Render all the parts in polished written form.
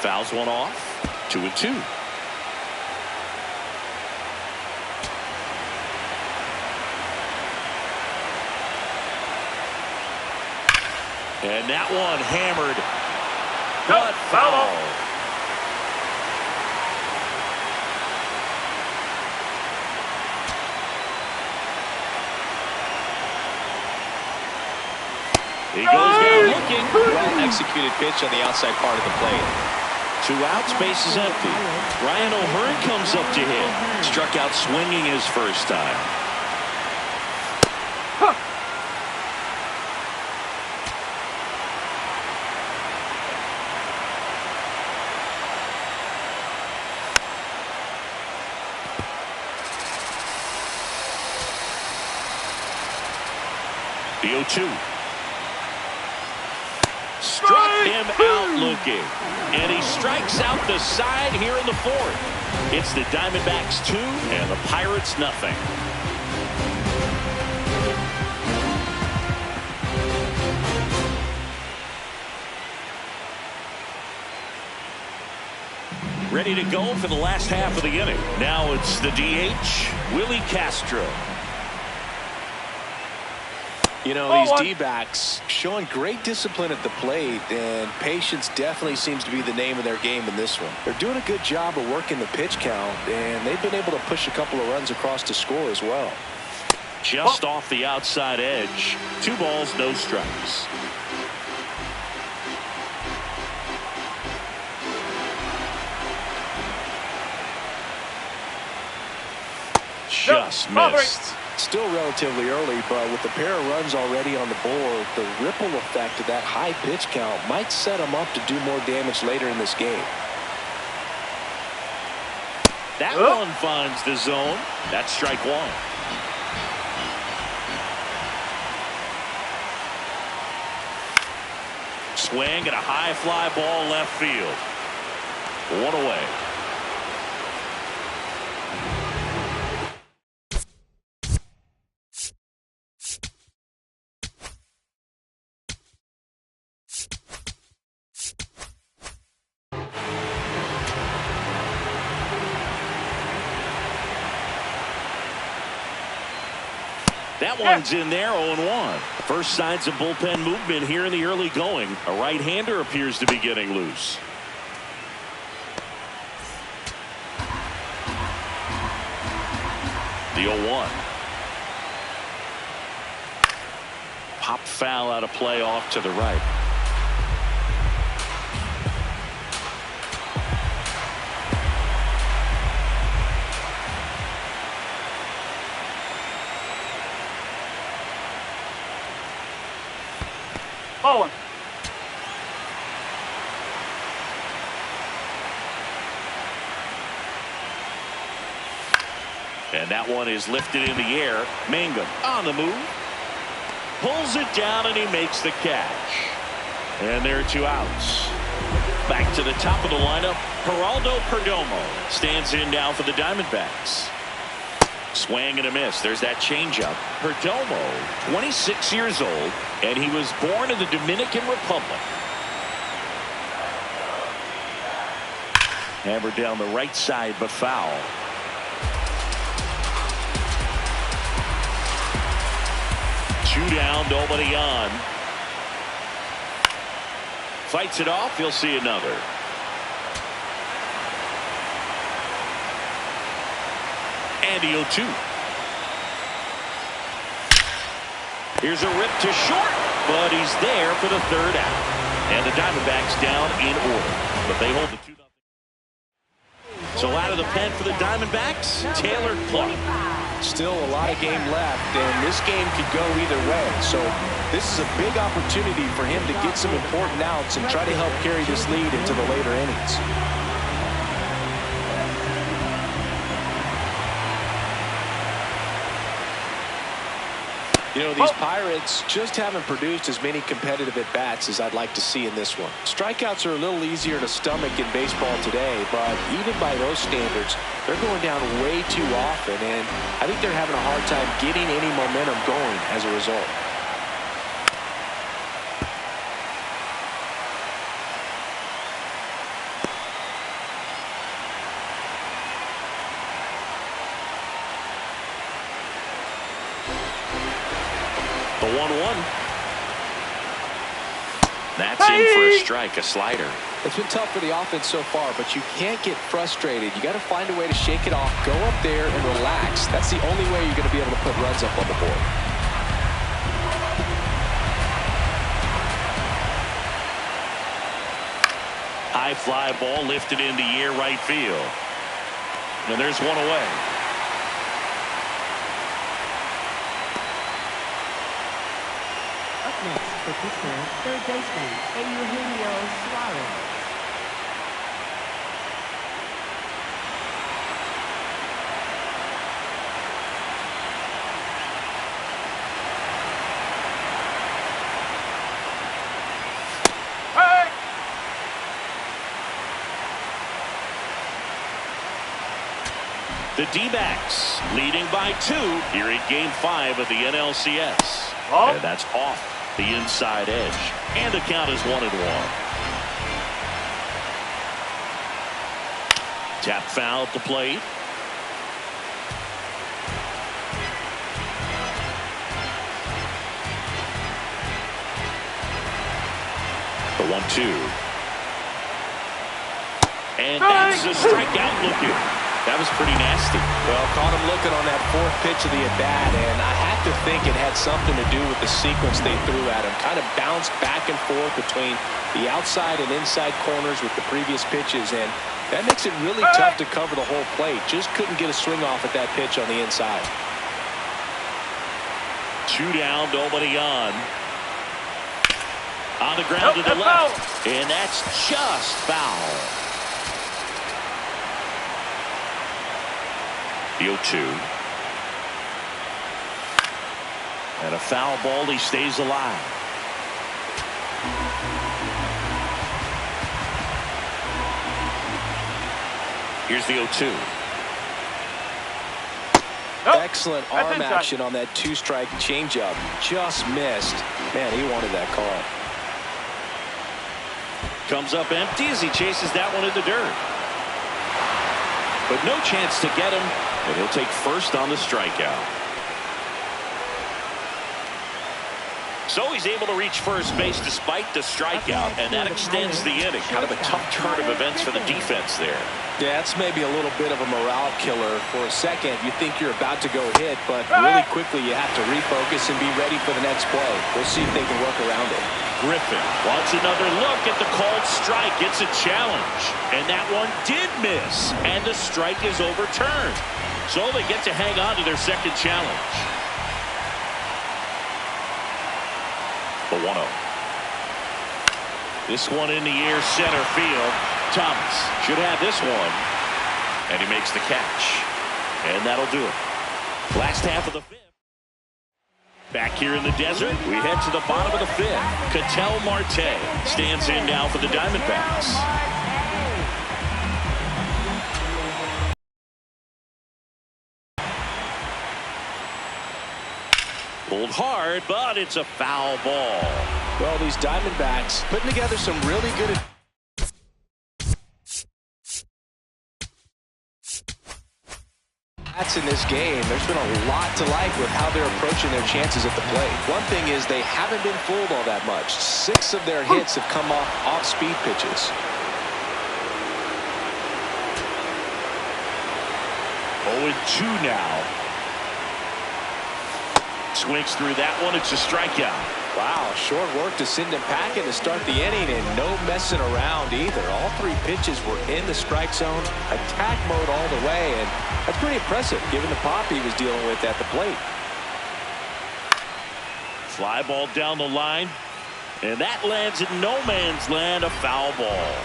Fouls one off. 2-2. And that one hammered. But foul. He goes down looking. Well-executed pitch on the outside part of the plate. 2 outs, base is empty. Ryan O'Hearn comes up to hit. Struck out swinging his first time. The 0-2. Struck him out looking. And he strikes out the side here in the 4th. It's the Diamondbacks 2 and the Pirates nothing. Ready to go for the last half of the inning. Now it's the DH, Willie Castro. You know, these D-backs showing great discipline at the plate, and patience definitely seems to be the name of their game in this one. They're doing a good job of working the pitch count, and they've been able to push a couple of runs across to score as well. Just off the outside edge. 2 balls, no strikes. Just missed. Still relatively early, but with a pair of runs already on the board, the ripple effect of that high pitch count might set them up to do more damage later in this game. That one finds the zone. That's strike 1. Swing and a high fly ball left field. 1 away. That one's in there, 0-1. First signs of bullpen movement here in the early going. A right-hander appears to be getting loose. The 0-1. Pop foul out of play off to the right. Owen. And that one is lifted in the air. Mangum on the move. Pulls it down and he makes the catch. And there are 2 outs. Back to the top of the lineup. Geraldo Perdomo stands in now for the Diamondbacks. Swing and a miss. There's that changeup. Perdomo, 26 years old, and he was born in the Dominican Republic. Hammered down the right side, but foul. Two down, nobody on. Fights it off. He'll see another. And the 0-2. Here's a rip to short, but he's there for the 3rd out. And the Diamondbacks down in order, but they hold the 2-0. So out of the pen for the Diamondbacks, Taylor Clark. Still a lot of game left, and this game could go either way. So this is a big opportunity for him to get some important outs and try to help carry this lead into the later innings. You know, these Pirates just haven't produced as many competitive at-bats as I'd like to see in this one. Strikeouts are a little easier to stomach in baseball today, but even by those standards, they're going down way too often, and I think they're having a hard time getting any momentum going as a result. 1-1. That's in for a strike, a slider. It's been tough for the offense so far, but you can't get frustrated. You got to find a way to shake it off, go up there and relax. That's the only way you're going to be able to put runs up on the board. High fly ball lifted in the air right field. And there's one away. Up next for Pittsburgh, third baseman Eugenio Suarez. The D-backs leading by 2 here in Game 5 of the NLCS. And that's off the inside edge. And the count is 1-1. Tap foul at the plate. The 1-2. And that's a strikeout looking. That was pretty nasty. Well, caught him looking on that 4th pitch of the at-bat, and I have to think it had something to do with the sequence they threw at him. Kind of bounced back and forth between the outside and inside corners with the previous pitches, and that makes it really tough to cover the whole plate. Just couldn't get a swing off at that pitch on the inside. 2 down, nobody on. On the ground to the left, and that's just foul. The 0-2. And a foul ball. He stays alive. Here's the 0-2. Excellent arm action on that 2-strike changeup. Just missed. Man, he wanted that call. Comes up empty as he chases that one in the dirt. But no chance to get him. And he'll take first on the strikeout. So he's able to reach first base despite the strikeout, and that extends the inning. Kind of a tough turn of events for the defense there. Yeah, it's maybe a little bit of a morale killer. For a second, you think you're about to go hit, but really quickly you have to refocus and be ready for the next play. We'll see if they can work around it. Griffin wants another look at the called strike. It's a challenge, and that one did miss, and the strike is overturned. So they get to hang on to their second challenge. The 1-0. This one in the air, center field. Thomas should have this one, and he makes the catch, and that'll do it. Last half of the 5th. Back here in the desert, we head to the bottom of the 5th. Ketel Marte stands in now for the Diamondbacks. Pulled hard, but it's a foul ball. Well, these Diamondbacks putting together some really good bats in this game. There's been a lot to like with how they're approaching their chances at the plate. One thing is they haven't been fooled all that much. 6 of their hits have come off speed pitches. 0-2 now. Swings through that one. It's a strikeout. Wow, short work to send him packing to start the inning, and no messing around either. All 3 pitches were in the strike zone, attack mode all the way, and that's pretty impressive given the pop he was dealing with at the plate. Fly ball down the line, and that lands in no man's land, a foul ball.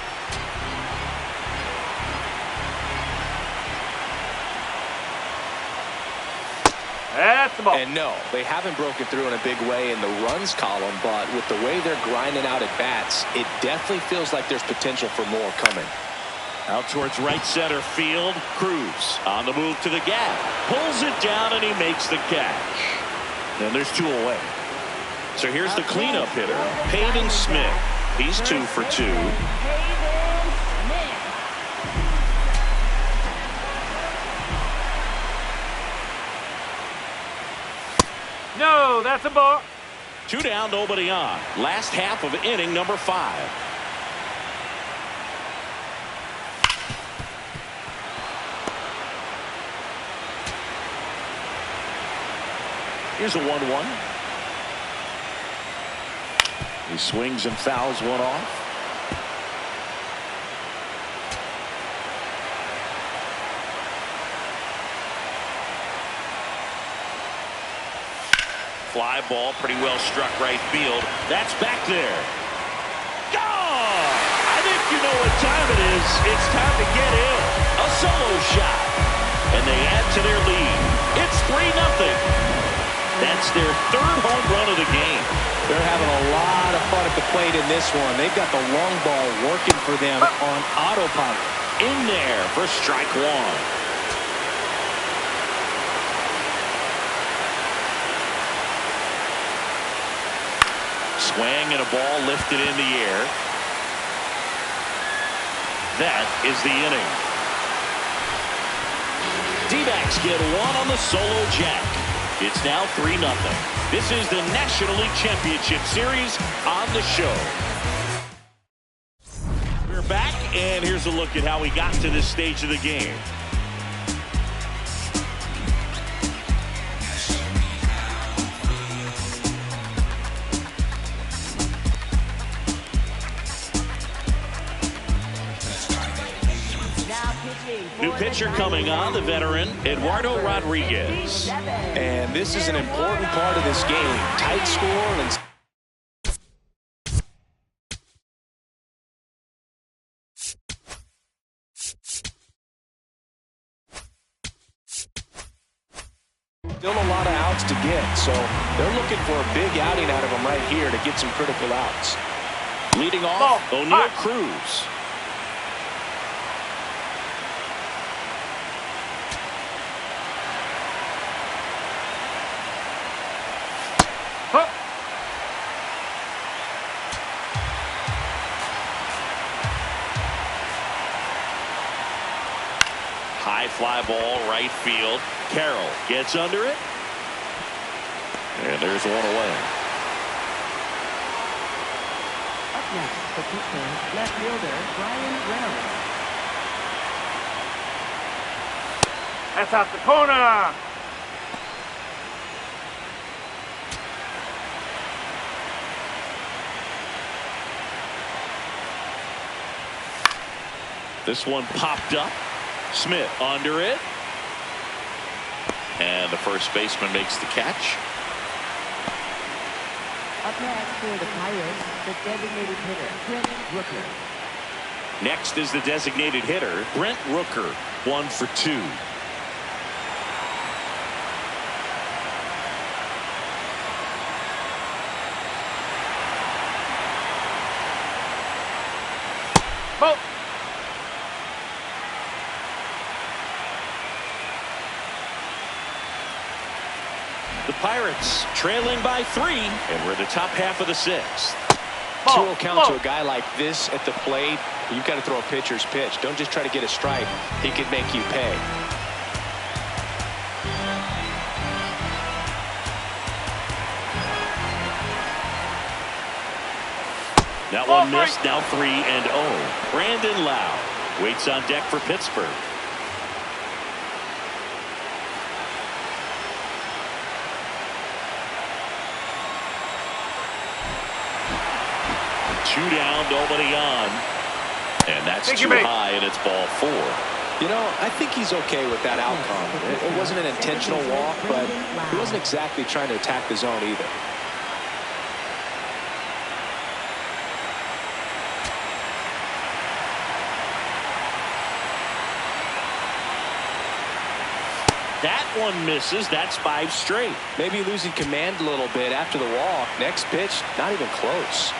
That's the ball. And no, they haven't broken through in a big way in the runs column, but with the way they're grinding out at bats, it definitely feels like there's potential for more coming. Out towards right center field. Cruz on the move to the gap. Pulls it down, and he makes the catch. And there's 2 away. So here's the cleanup hitter, Peyton Smith. He's 2 for 2. No, that's a ball. 2 down, nobody on. Last half of inning number 5. Here's a 1-1. He swings and fouls one off. Fly ball, pretty well struck right field. That's back there. Gone! I think you know what time it is. It's time to get in. A solo shot. And they add to their lead. It's 3-0. That's their 3rd home run of the game. They're having a lot of fun at the plate in this one. They've got the long ball working for them on autopilot. In there for strike 1. Swing and a ball lifted in the air. That is the inning. D-backs get 1 on the solo jack. It's now 3-0. This is the National League Championship Series on the show. We're back, and here's a look at how we got to this stage of the game. New pitcher coming on, the veteran, Eduardo Rodriguez. And this is an important part of this game. Tight score and still a lot of outs to get, so they're looking for a big outing out of him right here to get some critical outs. Leading off, O'Neal Cruz. High fly ball, right field. Carroll gets under it. And there's one away. Up next, the pitcher, left fielder, Brian Reynolds. That's out the corner. This one popped up. Smith under it. And the first baseman makes the catch. Up next for the Pirates, the designated hitter, Brent Rooker. Next is the designated hitter, Brent Rooker, 1 for 2. Ball. The Pirates trailing by 3, and we're in the top half of the 6th. 2-0 count to a guy like this at the plate. You've got to throw a pitcher's pitch. Don't just try to get a strike. He could make you pay. That one missed, now 3-0. Brandon Lau waits on deck for Pittsburgh. Two down, nobody on. And that's too high, and it's ball 4. You know, I think he's okay with that outcome. It wasn't an intentional walk, but he wasn't exactly trying to attack the zone either. That one misses. That's 5 straight. Maybe losing command a little bit after the walk. Next pitch, not even close.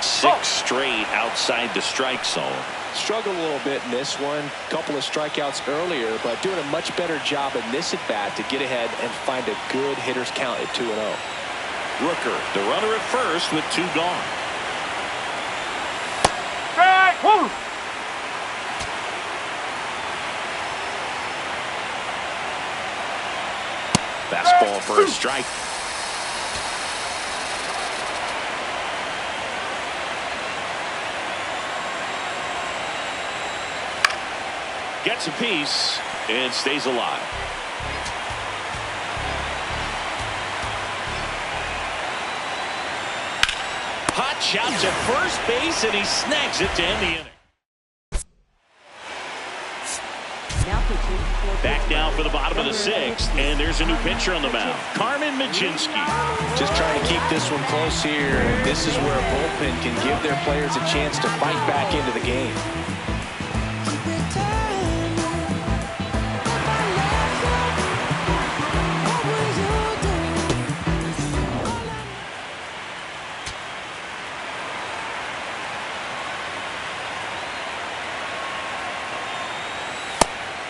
6 straight outside the strike zone. Struggled a little bit in this one. Couple of strikeouts earlier, but doing a much better job in this at bat to get ahead and find a good hitter's count at 2-0. Rooker, the runner at first with 2 gone. Strike. Woo. Fastball for a strike. Gets a piece and stays alive. Hot shots at first base, and he snags it to end the inning. Back now for the bottom of the sixth, and there's a new pitcher on the mound, Carmen Mlodzinski. Just trying to keep this one close here. This is where a bullpen can give their players a chance to fight back into the game.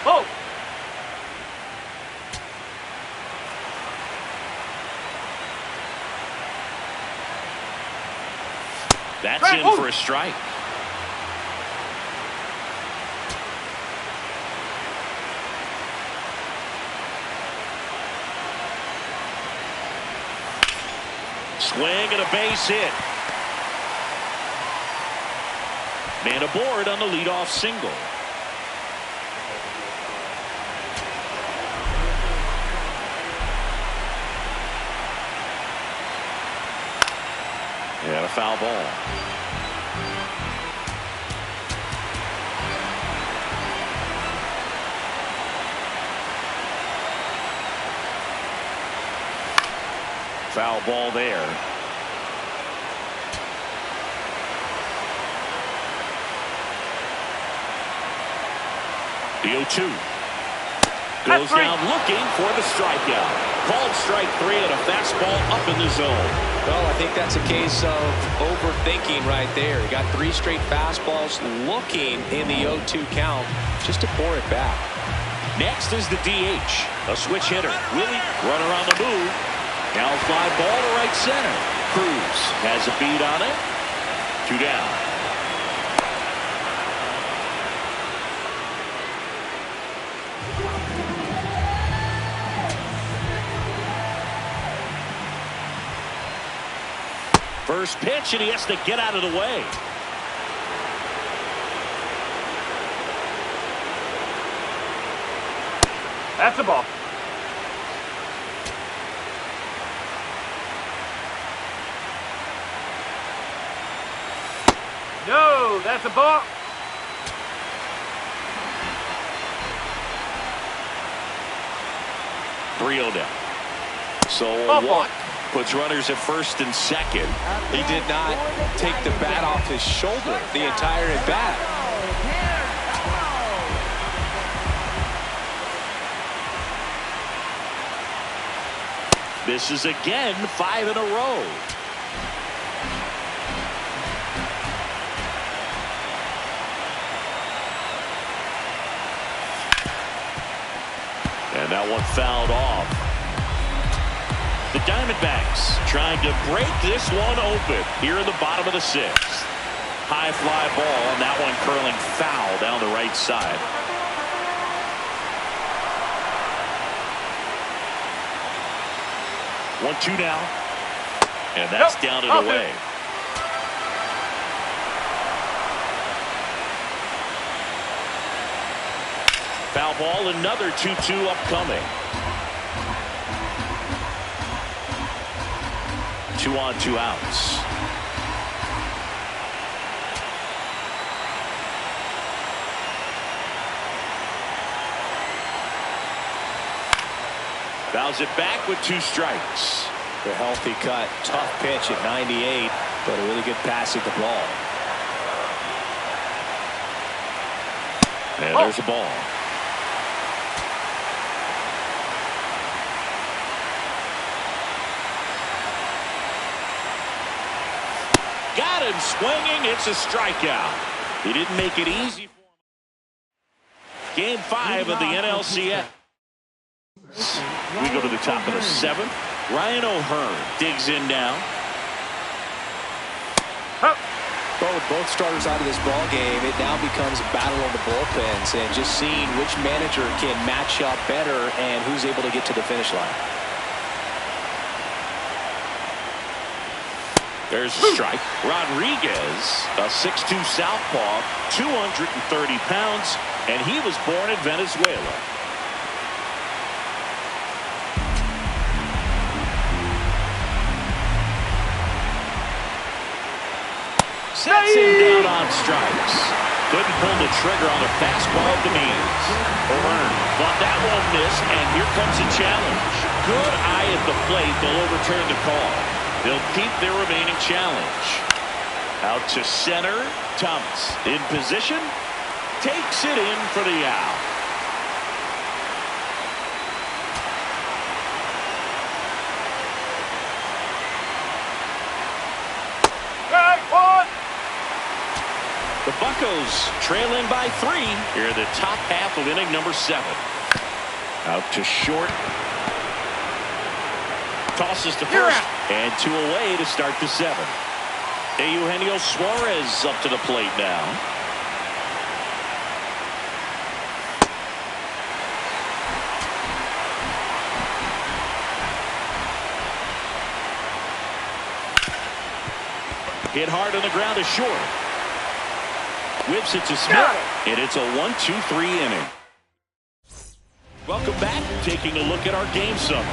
Oh! That's in for a strike. Swing and a base hit. Man aboard on the leadoff single. And a foul ball. Foul ball there. The 0-2. Goes down looking for the strikeout. Called strike three and a fastball up in the zone. Well, I think that's a case of overthinking right there. He got 3 straight fastballs looking in the 0-2 count just to pour it back. Next is the DH. A switch hitter. Willie, runner on the move. Now fly ball to right center. Cruz has a beat on it. 2 down. First pitch, and he has to get out of the way. That's a ball. No, that's a ball. Three-0 down. So a walk puts runners at first and second. He did not take the bat off his shoulder the entire at bat. This is again 5 in a row. And that one fouled off. The Diamondbacks trying to break this one open here in the bottom of the sixth. High fly ball, and that one curling foul down the right side. One-two now, and that's down and away. Foul ball, another 2-2 upcoming. 2 on, 2 outs. Fouls it back with 2 strikes. The healthy cut, tough pitch at 98, but a really good pass at the ball. And there's a ball. Got him swinging. It's a strikeout. He didn't make it easy for him. Game 5 of the NLCS. We go to the top of the 7th. Ryan O'Hearn digs in now. Well, with both starters out of this ball game, it now becomes a battle of the bullpens and just seeing which manager can match up better and who's able to get to the finish line. There's a strike. Rodriguez, a 6'2 southpaw, 230 pounds, and he was born in Venezuela. Sets him down on strikes. Couldn't pull the trigger on a fastball at the knees. O'Hearn thought that one missed, and here comes a challenge. Good eye at the plate. They'll overturn the call. They'll keep their remaining challenge. Out to center. Thomas in position. Takes it in for the out. The Buccos trailing by 3 here in the top half of inning number 7. Out to short. Tosses to first. And 2 away to start the 7th. Eugenio Suarez up to the plate now. Hit hard on the ground to short. Whips it to Smith, and it's a 1-2-3 inning. Welcome back. Taking a look at our game summary.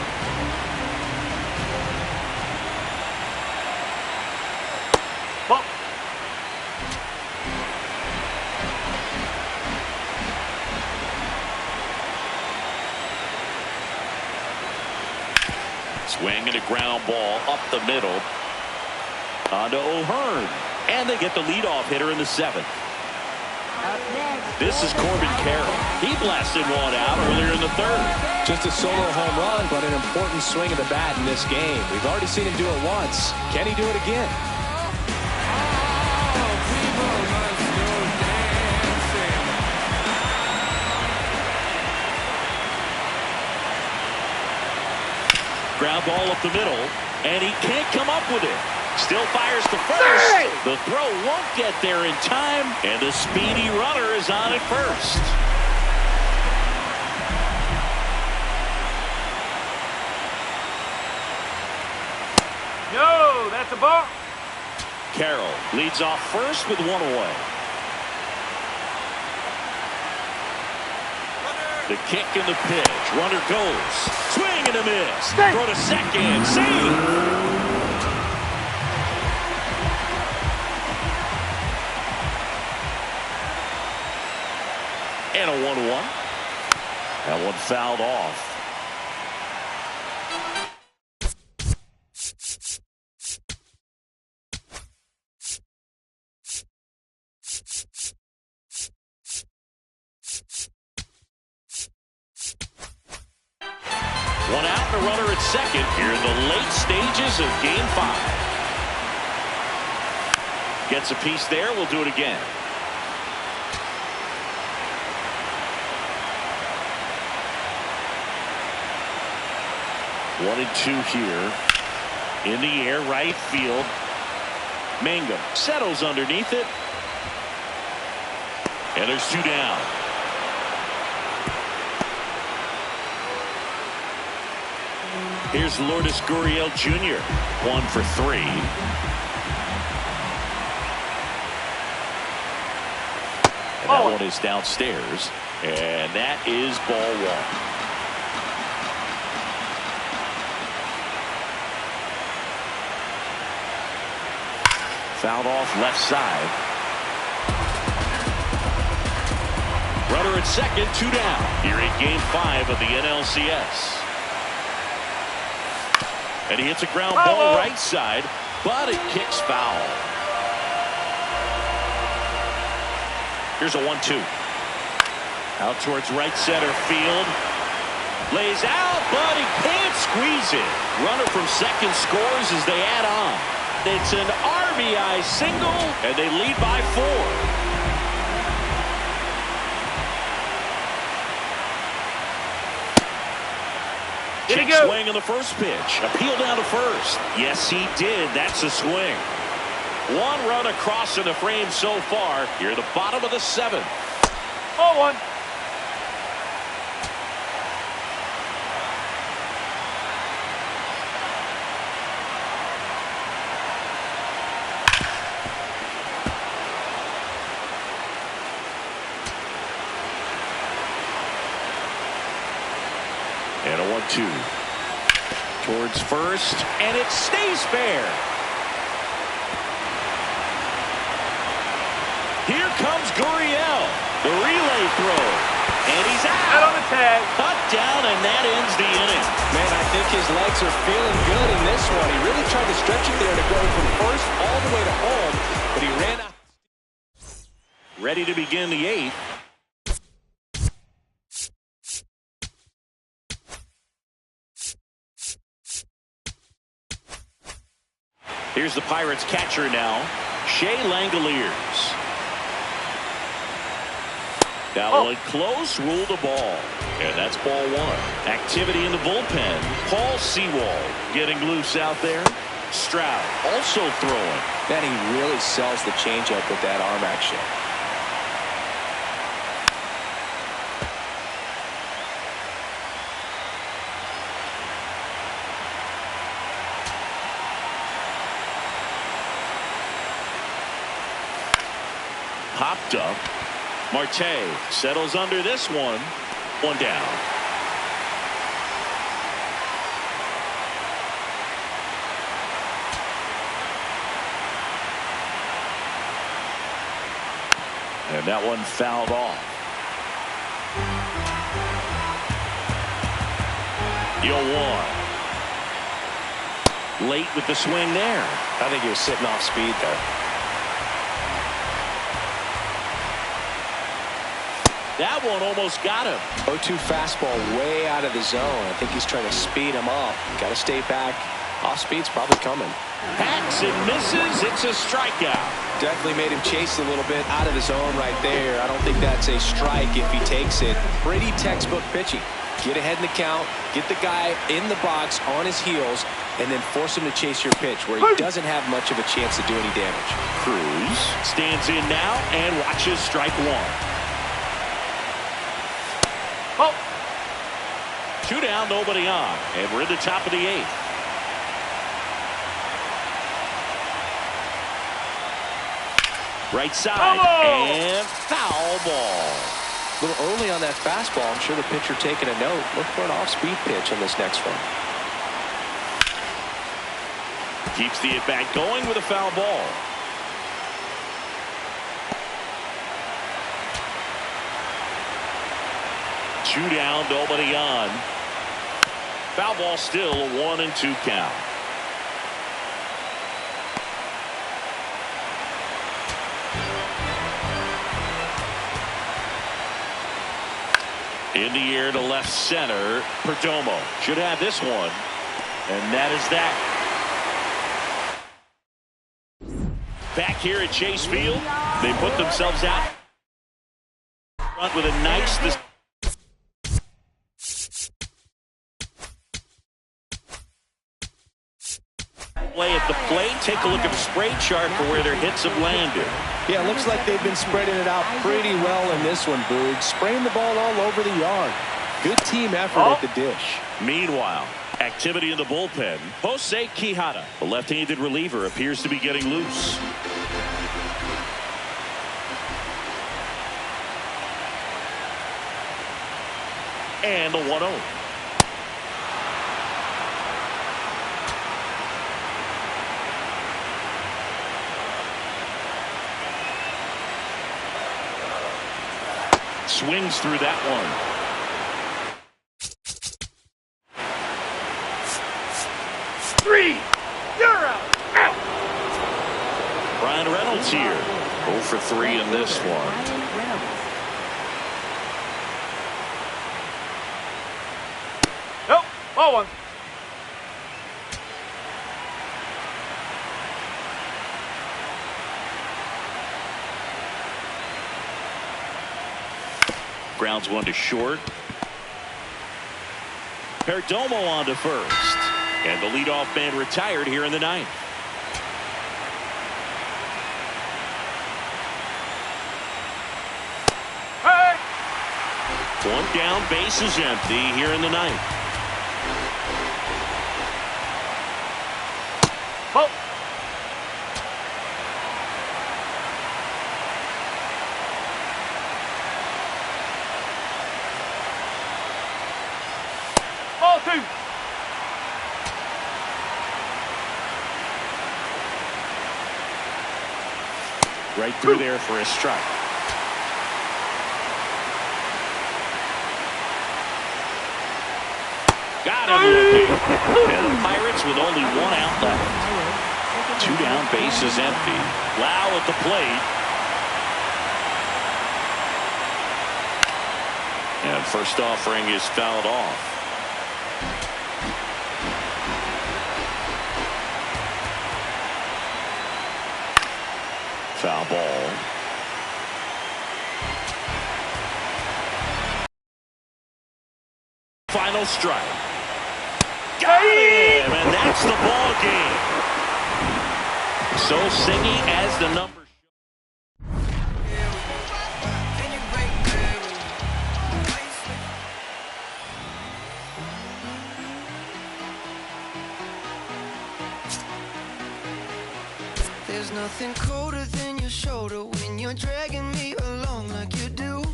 Ball. Swing and a ground ball up the middle. On to O'Hearn, and they get the leadoff hitter in the 7th. This is Corbin Carroll. He blasted one out earlier in the 3rd. Just a solo home run, but an important swing of the bat in this game. We've already seen him do it once. Can he do it again? Ground ball up the middle, and he can't come up with it. Still fires to first. The throw won't get there in time, and the speedy runner is on at first. No, that's a ball. Carroll leads off first with 1 away. The kick and the pitch. Runner goes. Swing and a miss. Throw to second. Save. And a 1-1. That one fouled off. One out and a runner at second here in the late stages of Game 5. Gets a piece there. We'll do it again. One and 2 here. In the air, right field. Mangum settles underneath it. And there's 2 down. Here's Lourdes Gurriel Jr. 1 for 3. And that one is downstairs. And that is ball 1. Fouled off left side. Runner at second, 2 down. Here in Game 5 of the NLCS. And he hits a ground ball right side, but it kicks foul. Here's a 1-2. Out towards right center field. Lays out, but he can't squeeze it. Runner from second scores as they add on. It's an RBI single, and they lead by 4. Did he go? Swing on the first pitch. Appeal down to first. Yes, he did. That's a swing. 1 run across in the frame so far. Here at the bottom of the 7th. 0-1. 2. Towards first, and it stays fair. Here comes Gurriel. The relay throw. And he's out. Out on the tag. Cut down, and that ends the inning. Man, I think his legs are feeling good in this one. He really tried to stretch it there to go from first all the way to home, but he ran out. Ready to begin the 8th. Here's the Pirates catcher now, Shea Langoliers. That one close, ruled a ball. And that's ball 1. Activity in the bullpen. Paul Sewald getting loose out there. Stroud also throwing. Man, he really sells the changeup with that arm action. Popped up. Marte settles under this one. 1 down. And that one fouled off. 0-1. Late with the swing there. I think he was sitting off speed there. That one almost got him. 0-2 fastball way out of the zone. I think he's trying to speed him up. Got to stay back. Off speed's probably coming. Hacks and misses. It's a strikeout. Definitely made him chase a little bit out of the zone right there. I don't think that's a strike if he takes it. Pretty textbook pitching. Get ahead in the count, get the guy in the box on his heels, and then force him to chase your pitch where he doesn't have much of a chance to do any damage. Cruz stands in now and watches strike 1. Oh. 2 down, nobody on, and we're in the top of the 8th. Right side, and foul ball. A little early on that fastball. I'm sure the pitcher taking a note. Look for an off-speed pitch on this next one. Keeps the at-bat going with a foul ball. Two down, nobody on. Foul ball still, a 1-2 count. In the air to left center. Perdomo should have this one. And that is that. Back here at Chase Field, they put themselves out front with a nice play at the plate. Take a look at the spray chart for where their hits have landed. Yeah, it looks like they've been spreading it out pretty well in this one, Boog. Spraying the ball all over the yard. Good team effort at the dish. Meanwhile, activity in the bullpen. Jose Quijada, the left-handed reliever, appears to be getting loose. And the 1-0. Swings through that one. Three. You're out. Brian Reynolds here. 0 for 3 in this one. Nope. Ball 1. Grounds one to short. Perdomo on to first. And the leadoff man retired here in the 9th. Hey! One down, base is empty here in the 9th. Ball. Ball 2. Right through there for a strike. Got him looking. And the Pirates with only 1 out left. 2 down, bases empty. Lau at the plate. And first offering is fouled off. Foul ball. Final strike. Got him, and that's the ball game. So singy as the numbers. There's nothing colder than your shoulder when you're dragging me along like you do,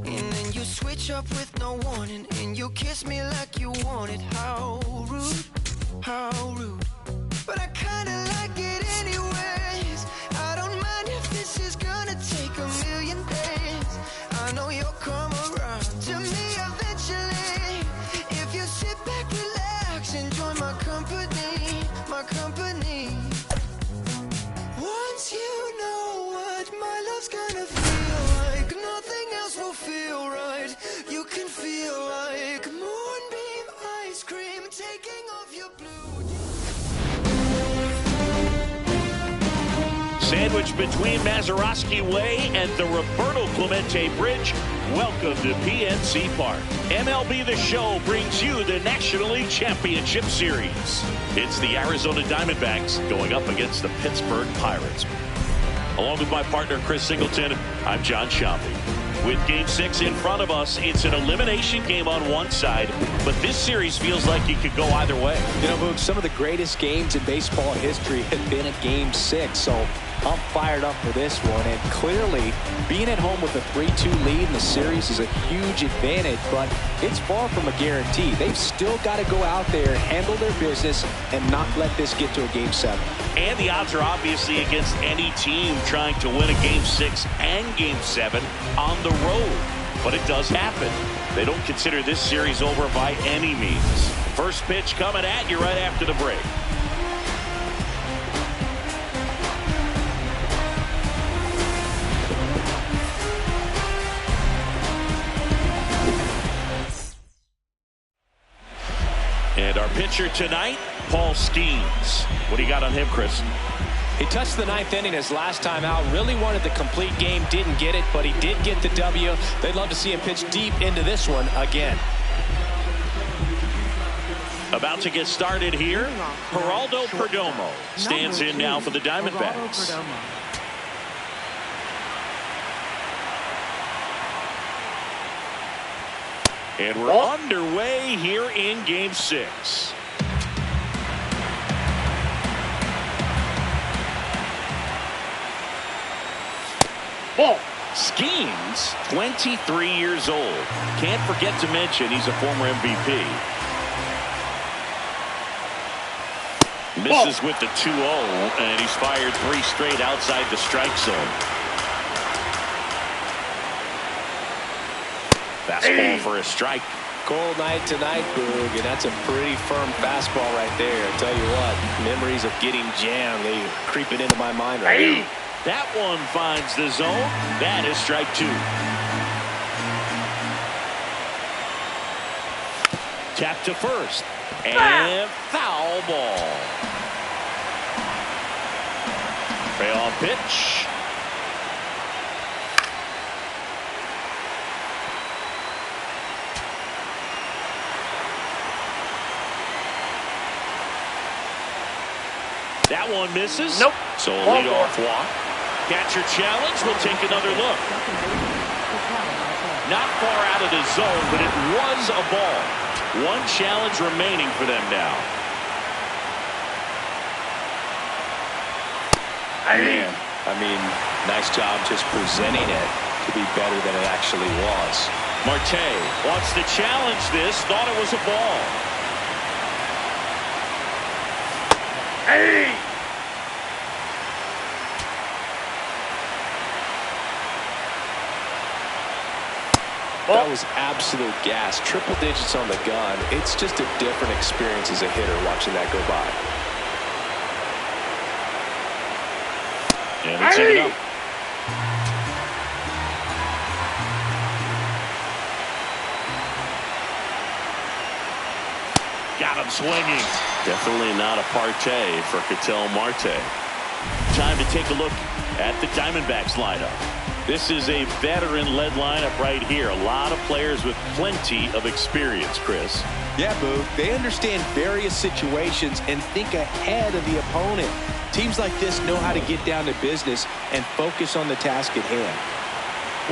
And then you switch up with no warning, and you kiss me like you want it. How rude, how rude. But I kinda like it anyways. I don't mind if this is gonna take a million days. I know you'll come around to me eventually. If you sit back, relax, enjoy my company, my company. Once you know what my love's gonna feel like, nothing else will feel right. You can feel like moonbeam ice cream taking off your blue. Sandwiched between Mazeroski Way and the Roberto Clemente Bridge, welcome to PNC Park. MLB The Show brings you the National League Championship Series. It's the Arizona Diamondbacks going up against the Pittsburgh Pirates. Along with my partner, Chris Singleton, I'm John Shambi. With Game 6 in front of us, it's an elimination game on one side, but this series feels like it could go either way. You know, Boog, some of the greatest games in baseball history have been at Game 6, so I'm fired up for this one. And clearly, being at home with a 3-2 lead in the series is a huge advantage, but it's far from a guarantee. They've still got to go out there, handle their business, and not let this get to a Game 7. And the odds are obviously against any team trying to win a Game 6 and Game 7 on the road. But it does happen. They don't consider this series over by any means. First pitch coming at you right after the break. And our pitcher tonight, Paul Skeens. What do you got on him, Chris? He touched the 9th inning his last time out. Really wanted the complete game. Didn't get it, but he did get the W. They'd love to see him pitch deep into this one again. About to get started here, Geraldo Perdomo stands in now for the Diamondbacks. And we're underway here in Game 6. Ball. Skeens, 23 years old. Can't forget to mention he's a former MVP. Misses with the 2-0, and he's fired 3 straight outside the strike zone. Fastball for a strike. Cold night tonight, Boog, and that's a pretty firm fastball right there. I tell you what, memories of getting jammed, they creeping into my mind right now. That one finds the zone. That is strike 2. Tap to first. And foul ball. Payoff pitch. That one misses. Nope. So a leadoff walk. Catcher challenge. We'll take another look. Not far out of the zone, but it was a ball. One challenge remaining for them now. Man, I mean, nice job just presenting it to be better than it actually was. Marte wants to challenge this. Thought it was a ball. That was absolute gas. Triple digits on the gun. It's just a different experience as a hitter watching that go by. And it's even up. Got him swinging. Definitely not a partay for Ketel Marte. Time to take a look at the Diamondbacks lineup. This is a veteran-led lineup right here. A lot of players with plenty of experience, Chris. Yeah, Boo. They understand various situations and think ahead of the opponent. Teams like this know how to get down to business and focus on the task at hand.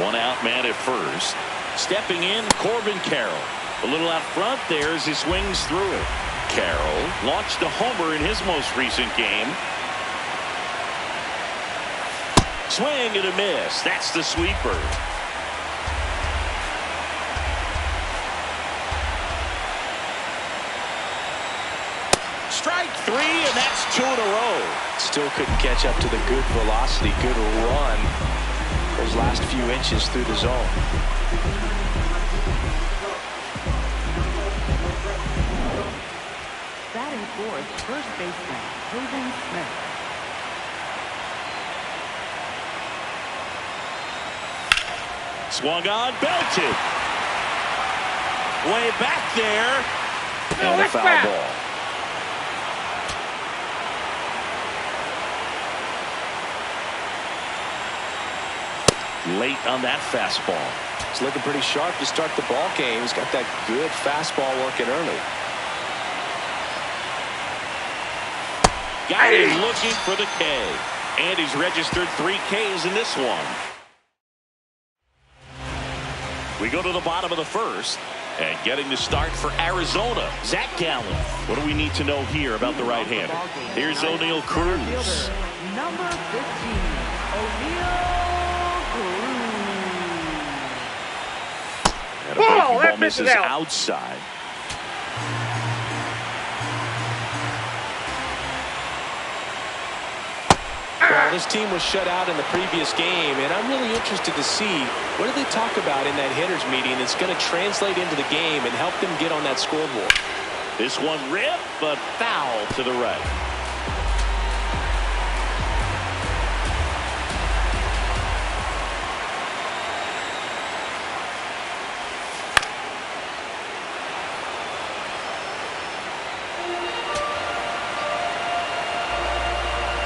One out man at first. Stepping in, Corbin Carroll. A little out front there as he swings through it. Carroll launched a homer in his most recent game. Swing and a miss. That's the sweeper. Strike three, and that's 2 in a row. Still couldn't catch up to the good velocity, good run those last few inches through the zone. Batting fourth, first baseman, Hayden Smith. Swung on, belted. Way back there. And a foul ball. Late on that fastball. It's looking pretty sharp to start the ball game. He's got that good fastball working early. Got him looking for the K. And he's registered 3 Ks in this one. We go to the bottom of the first. And getting the start for Arizona, Zach Gallen. What do we need to know here about the right-hander? Here's O'Neal Cruz. Number 15, O'Neal Cruz. And a breaking ball misses outside. Well, this team was shut out in the previous game, and I'm really interested to see what do they talk about in that hitters meeting that's going to translate into the game and help them get on that scoreboard. This one ripped, but foul to the right.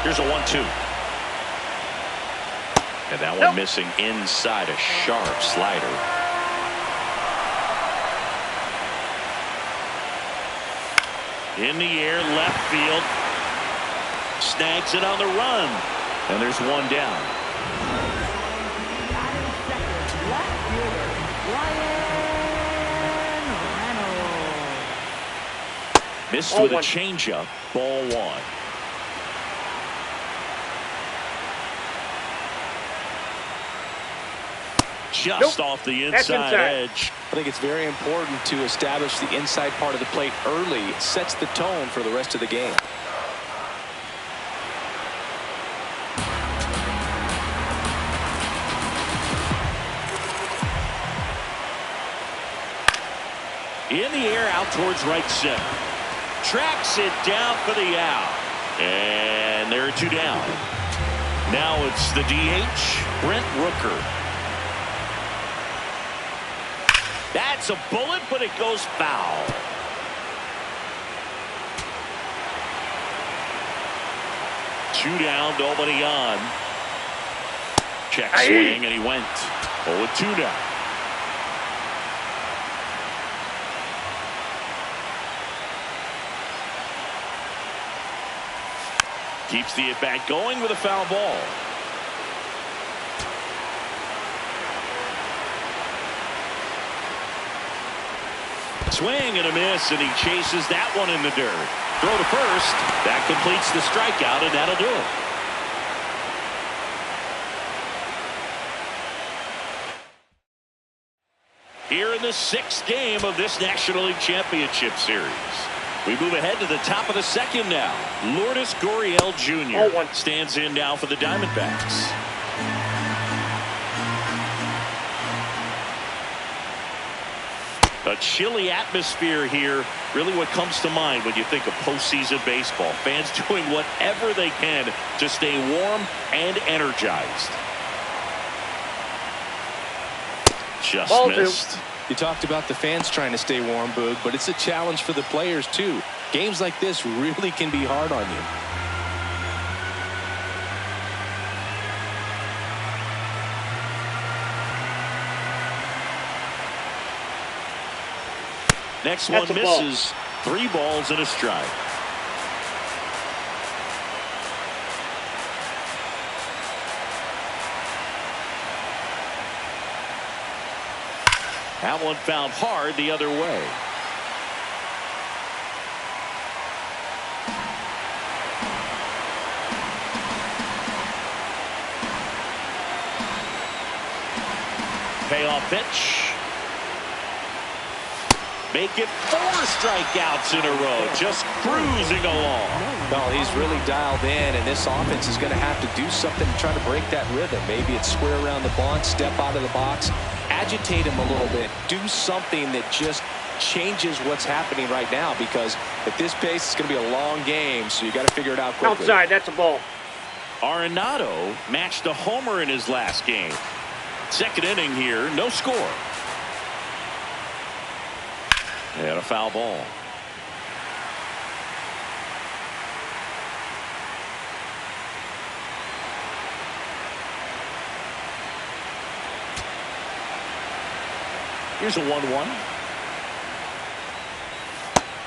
Here's a 1-2. And that one missing inside, a sharp slider. In the air, left field. Snags it on the run. And there's one down. Left fielder, Ryan Reynolds. Missed with a changeup. Ball 1. Just off the inside edge. I think it's very important to establish the inside part of the plate early. It sets the tone for the rest of the game. In the air, out towards right center. Tracks it down for the out. And there are 2 down. Now it's the DH, Brent Rooker. That's a bullet, but it goes foul. Two down, nobody on. Check swing, and he went 0-2 now. Keeps the at-bat going with a foul ball. Swing and a miss, and he chases that one in the dirt. Throw to first. That completes the strikeout, and that'll do it. Here in the 6th game of this National League Championship Series. We move ahead to the top of the 2nd now. Lourdes Gurriel Jr. stands in now for the Diamondbacks. A chilly atmosphere here. Really what comes to mind when you think of postseason baseball. Fans doing whatever they can to stay warm and energized. Just Ball missed. You talked about the fans trying to stay warm, Boog, but it's a challenge for the players, too. Games like this really can be hard on you. Next one That's a ball. misses. 3 balls and a strike. That one found hard the other way. Payoff pitch. Make it 4 strikeouts in a row. Just cruising along. Well, he's really dialed in, and this offense is going to have to do something to try to break that rhythm. Maybe it's square around the bunt, step out of the box, agitate him a little bit, do something that just changes what's happening right now, because at this pace, it's going to be a long game, so you got to figure it out quickly. Outside, that's a ball. Arenado matched a homer in his last game. Second inning here, no score. And a foul ball. Here's a 1-1.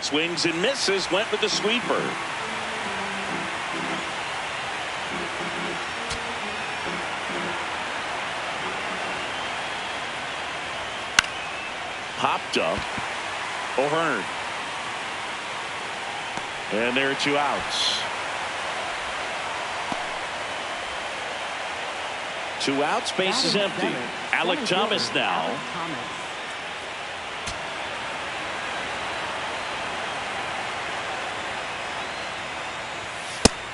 Swings and misses, went with the sweeper. Popped up. O'Hearn. And there are 2 outs. 2 outs, base is empty. Alec Thomas now.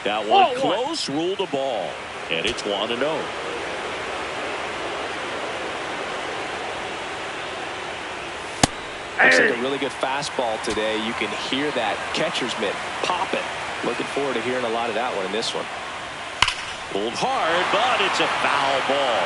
That one close, ruled a ball. And it's 1-0. Looks like a really good fastball today. You can hear that catcher's mitt popping. Looking forward to hearing a lot of that one in this one. Pulled hard, but it's a foul ball.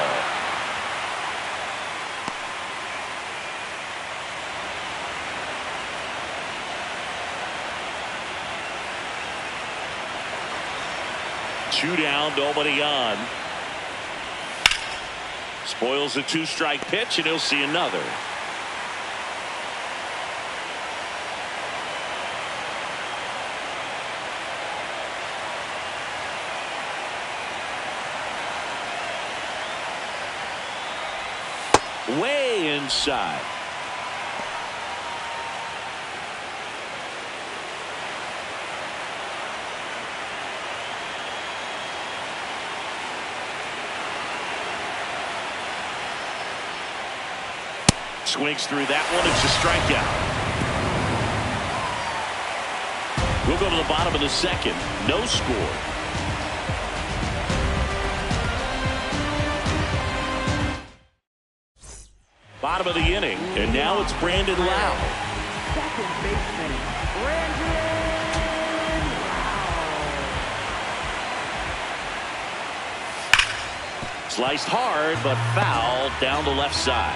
Two down, nobody on. Spoils a 2-strike pitch, and he'll see another. Way inside. Swings through that one. It's a strikeout. We'll go to the bottom of the second. No score. Bottom of the inning, and now it's Brandon Lau. Second baseman, Brandon Lau. Sliced hard, but foul down the left side.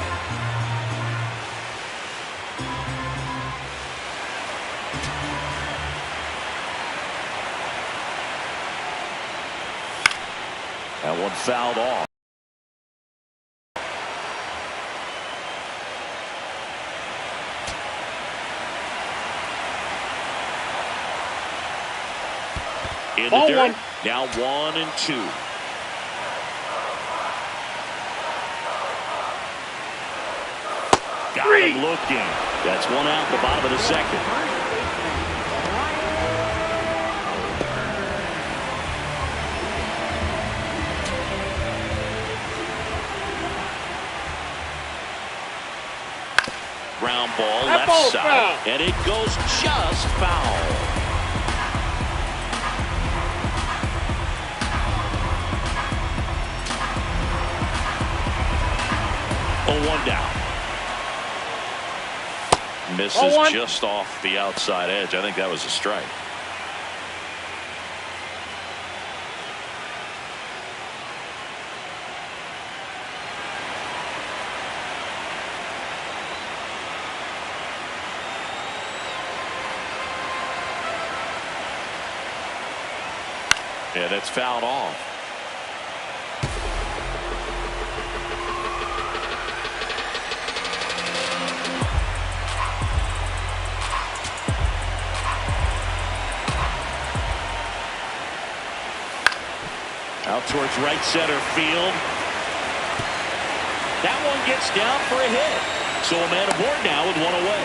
That one fouled off. In the dirt, now 1-2. Got him looking. That's 1 out the bottom of the second. Ground ball left side, and it goes just foul. One down. Misses just off the outside edge. I think that was a strike. Yeah, that's fouled off. Out towards right center field. That one gets down for a hit. So a man aboard now with one away.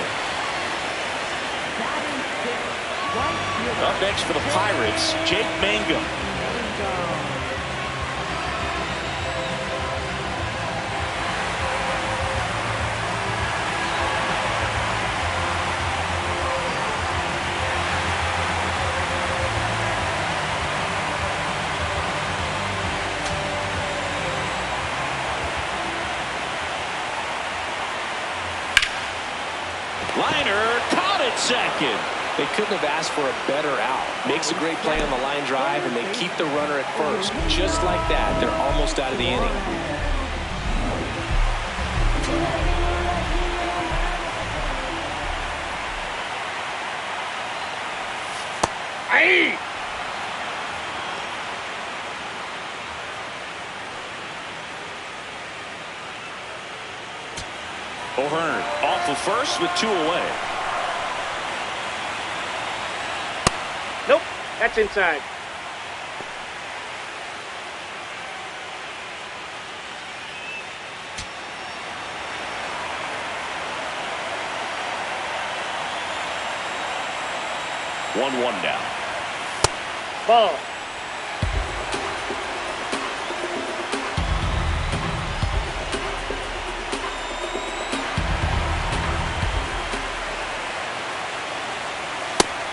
Up next for the Pirates, Jake Mangum. Liner caught at second. They couldn't have asked for a better out. Makes a great play on the line drive, and they keep the runner at first. Just like that, they're almost out of the inning. Hey! O'Hearn off of first with two away. Nope, that's inside. One down. Ball.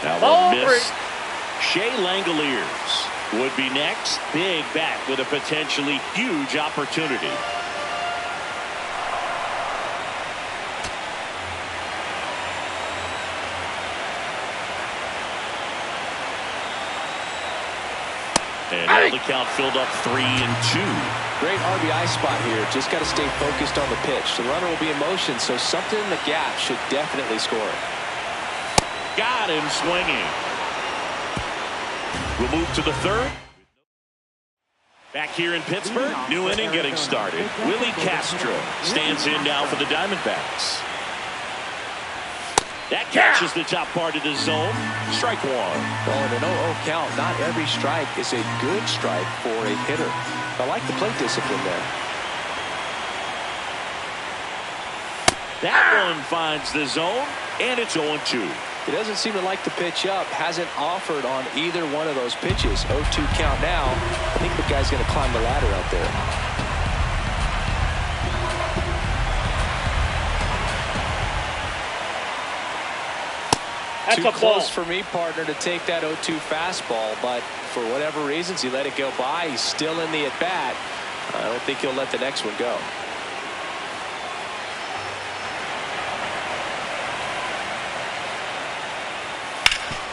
Now Ball one miss. three. Shea Langoliers would be next. Big bat with a potentially huge opportunity. And now the count filled up 3-2. Great RBI spot here. Just got to stay focused on the pitch. The runner will be in motion, so something in the gap should definitely score. Got him swinging. We'll move to the third. Back here in Pittsburgh, new inning getting started. Willie Castro stands in now for the Diamondbacks. That catches the top part of the zone. Strike one. Well, in an 0-0 count, not every strike is a good strike for a hitter. I like the plate discipline there. That one finds the zone, and it's 0-2. He doesn't seem to like the pitch up. Hasn't offered on either one of those pitches. 0-2 count now. I think the guy's going to climb the ladder out there. That's Too a close ball. for me, partner, to take that 0-2 fastball, but for whatever reasons, he let it go by. He's still in the at-bat. I don't think he'll let the next one go.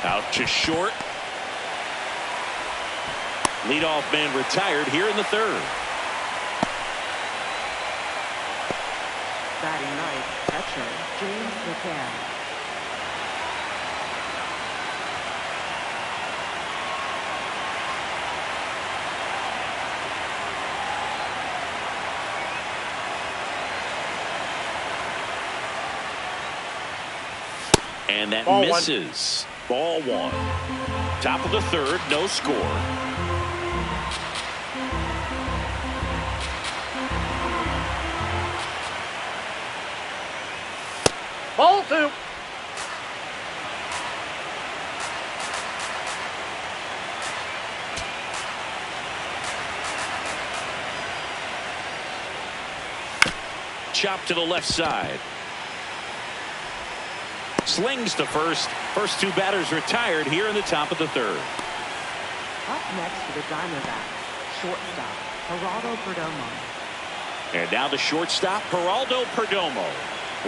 Out to short. Leadoff man retired here in the third. Batting ninth, catcher James McCann. And that Ball misses. Ball one. Top of the third, no score. Ball two. Chop to the left side. Slings to first. First two batters retired here in the top of the third. Up next for the Diamondbacks, shortstop Geraldo Perdomo. And now the shortstop, Geraldo Perdomo.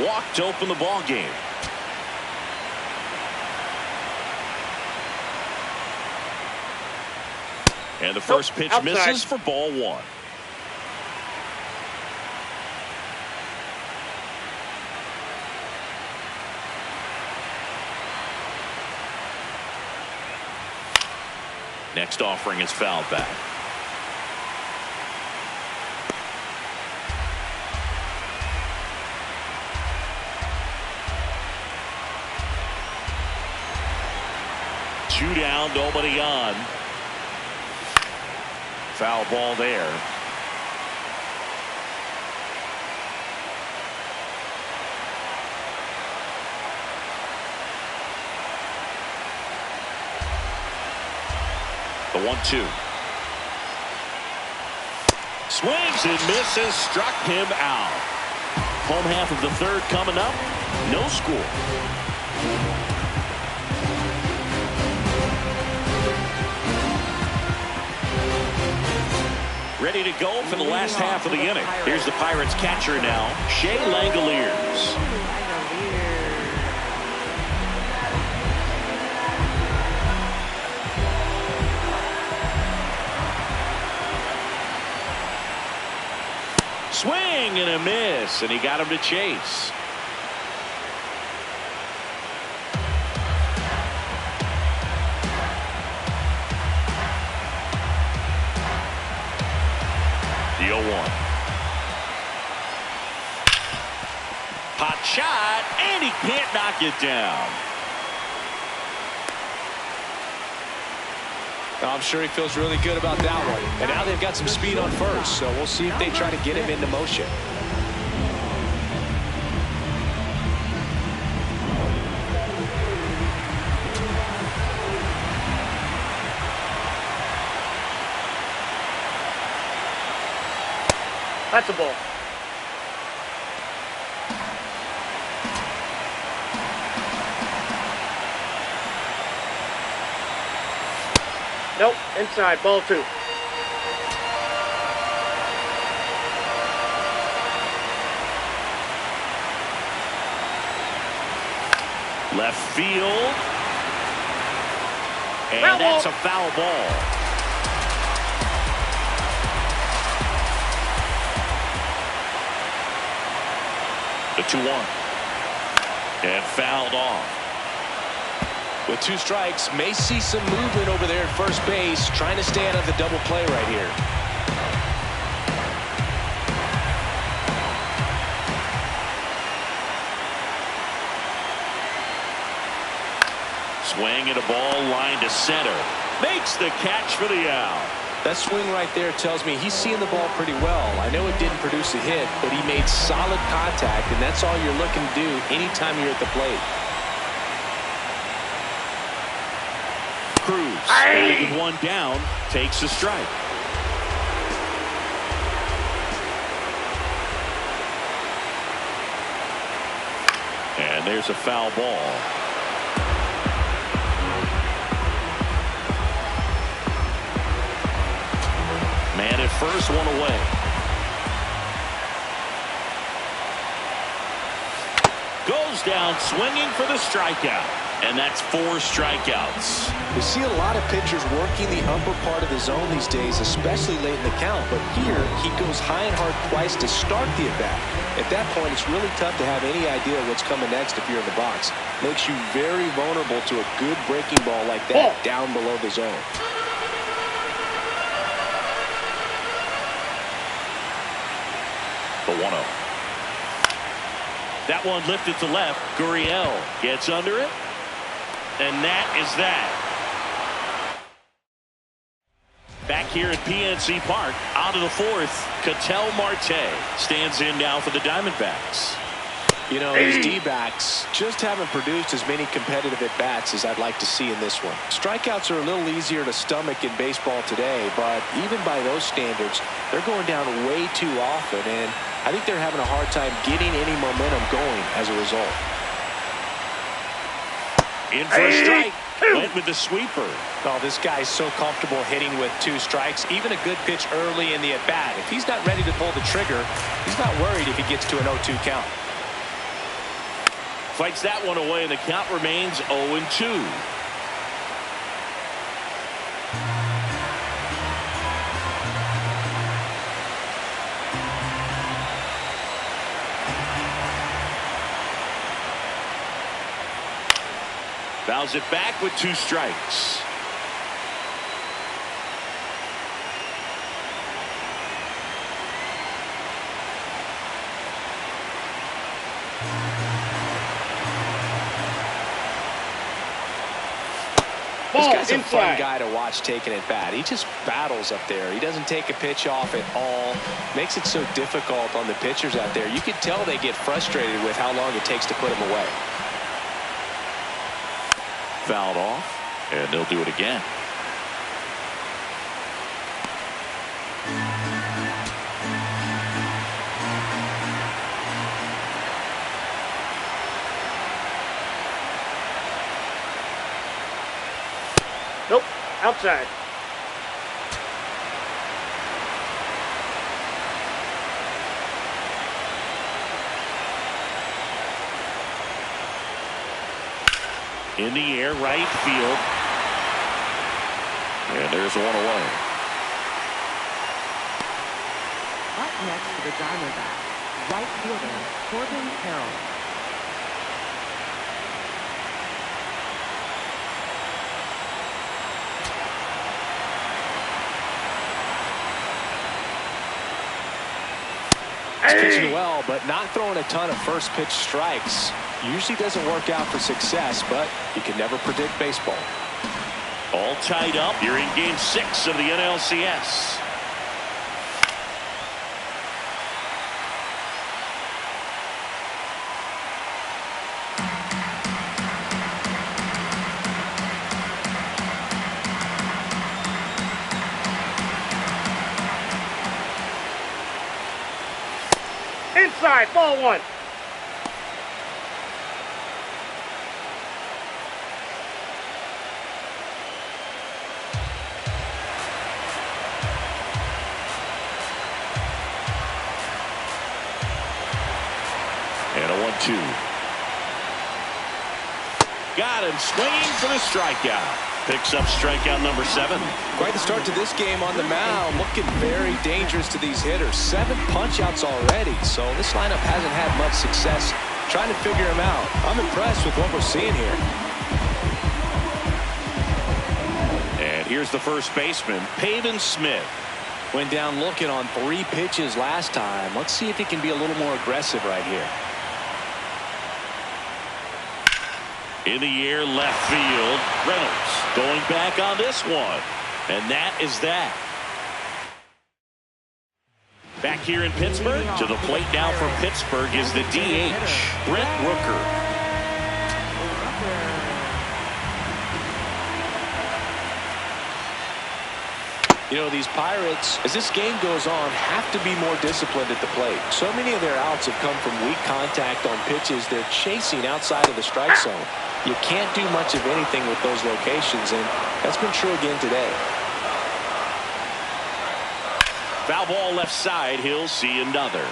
Walked to open the ball game. And the first pitch outside. misses for ball one. Next offering is fouled back. Two down, nobody on. Foul ball there. The 1-2. Swings and misses, struck him out. Home half of the third coming up. No score. Ready to go for the last half of the inning. Here's the Pirates catcher now, Shea Langoliers. Swing and a miss, and he got him to chase. The 0-1. Hot shot, and he can't knock it down. I'm sure he feels really good about that one. And now they've got some speed on first, so we'll see if they try to get him into motion. That's a ball. Nope, inside, ball two. Left field. And Foul that's ball. a foul ball. The 2-1. And fouled off. With two strikes, may see some movement over there at first base, trying to stay out of the double play right here. Swing and a ball line to center. Makes the catch for the out. That swing right there tells me he's seeing the ball pretty well. I know it didn't produce a hit, but he made solid contact, and that's all you're looking to do anytime you're at the plate. Cruz, with one down, takes a strike. And there's a foul ball. Man at first, one away. Goes down swinging for the strikeout. And that's 4 strikeouts. We see a lot of pitchers working the upper part of the zone these days, especially late in the count. But here, he goes high and hard twice to start the at-bat. At that point, it's really tough to have any idea what's coming next if you're in the box. Makes you very vulnerable to a good breaking ball like that down below the zone. The 1-0. That one lifted to left. Gurriel gets under it. And that is that. Back here at PNC Park, out of the fourth, Ketel Marte stands in now for the Diamondbacks. You know, these D-backs just haven't produced as many competitive at-bats as I'd like to see in this one. Strikeouts are a little easier to stomach in baseball today, but even by those standards, they're going down way too often, and I think they're having a hard time getting any momentum going as a result. In for a strike. Went with the sweeper. Oh, this guy's so comfortable hitting with 2 strikes. Even a good pitch early in the at-bat. If he's not ready to pull the trigger, he's not worried if he gets to an 0-2 count. Fights that one away, and the count remains 0-2. Fouls it back with 2 strikes. This guy's a fun guy to watch taking at bat. He just battles up there. He doesn't take a pitch off at all. Makes it so difficult on the pitchers out there. You can tell they get frustrated with how long it takes to put him away. Fouled off, and they'll do it again. Nope. Outside. In the air, right field. And there's 1 away. Up next to the Diamondbacks, right fielder Corbin Carroll. He's pitching well, but not throwing a ton of first pitch strikes. Usually doesn't work out for success, but you can never predict baseball. All tied up. You're in game 6 of the NLCS. Inside, ball 1. And a 1-2. Got him swinging for the strikeout. Picks up strikeout number 7. Quite the start to this game on the mound. Looking very dangerous to these hitters. 7 punch-outs already, so this lineup hasn't had much success trying to figure him out. I'm impressed with what we're seeing here. And here's the first baseman, Pavin Smith. Went down looking on 3 pitches last time. Let's see if he can be a little more aggressive right here. In the air, left field. Reynolds going back on this one. And that is that. Back here in Pittsburgh, to the plate now for Pittsburgh is the DH, Brent Rooker. You know, these Pirates, as this game goes on, have to be more disciplined at the plate. So many of their outs have come from weak contact on pitches they're chasing outside of the strike zone. You can't do much of anything with those locations, and that's been true again today. Foul ball left side. He'll see another.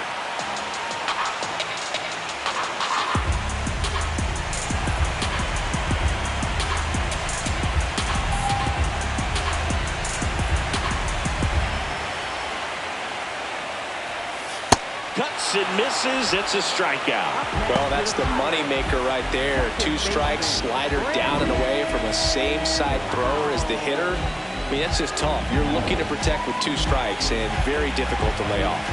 Cuts and misses. It's a strikeout. Well, that's the money maker right there. 2 strikes, slider down and away from a same side thrower as the hitter. I mean, that's just tough. You're looking to protect with 2 strikes and very difficult to lay off.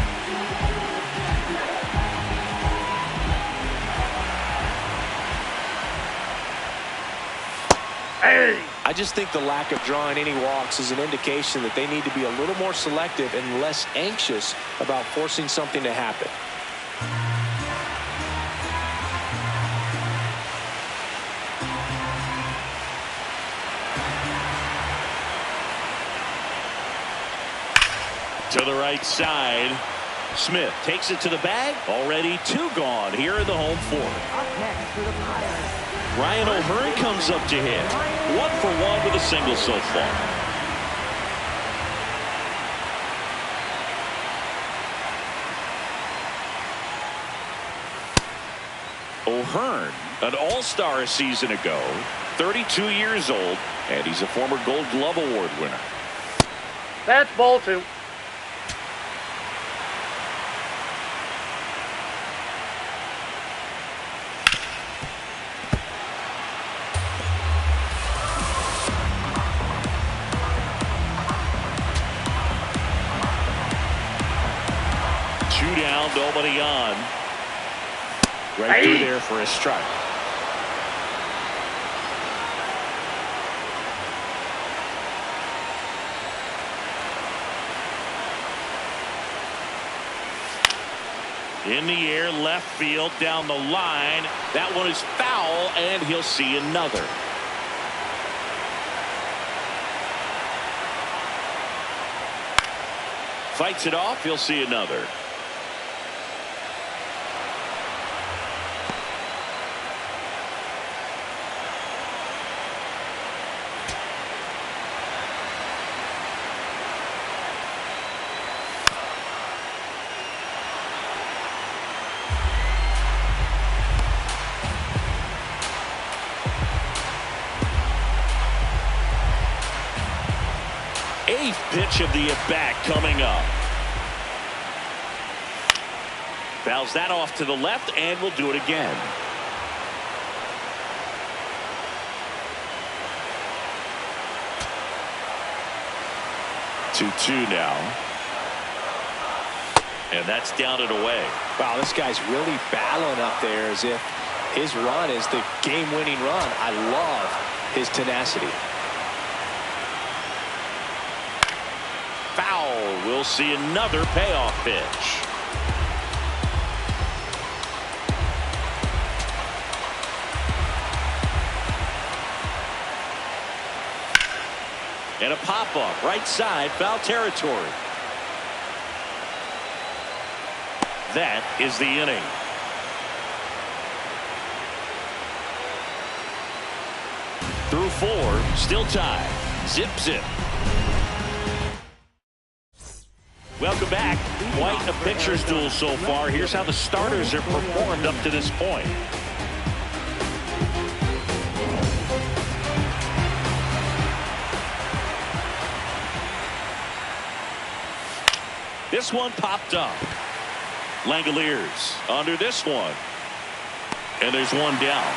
Hey! I just think the lack of drawing any walks is an indication that they need to be a little more selective and less anxious about forcing something to happen. To the right side. Smith takes it to the bag. Already 2 gone here in the home 4th. Up next to the Pirates. Ryan O'Hearn comes up to hit. 1 for 1 with a single so far. O'Hearn, an all-star a season ago, 32 years old, and he's a former Gold Glove Award winner. That's ball 2. 2 down, nobody on. Right through there for a strike. In the air, left field, down the line. That one is foul, and he'll see another. Fights it off, he'll see another. Eighth pitch of the at-bat coming up. Fouls that off to the left, and we'll do it again. Two now. And that's down and away. Wow, this guy's really battling up there as if his run is the game-winning run. I love his tenacity. Foul. We'll see another payoff pitch. And a pop-up, right side, foul territory. That is the inning. Through 4, still tied. Zip, zip. Welcome back. Quite a pitcher's duel so far. Here's how the starters have performed up to this point. This one popped up. Langoliers under this one. And there's one down.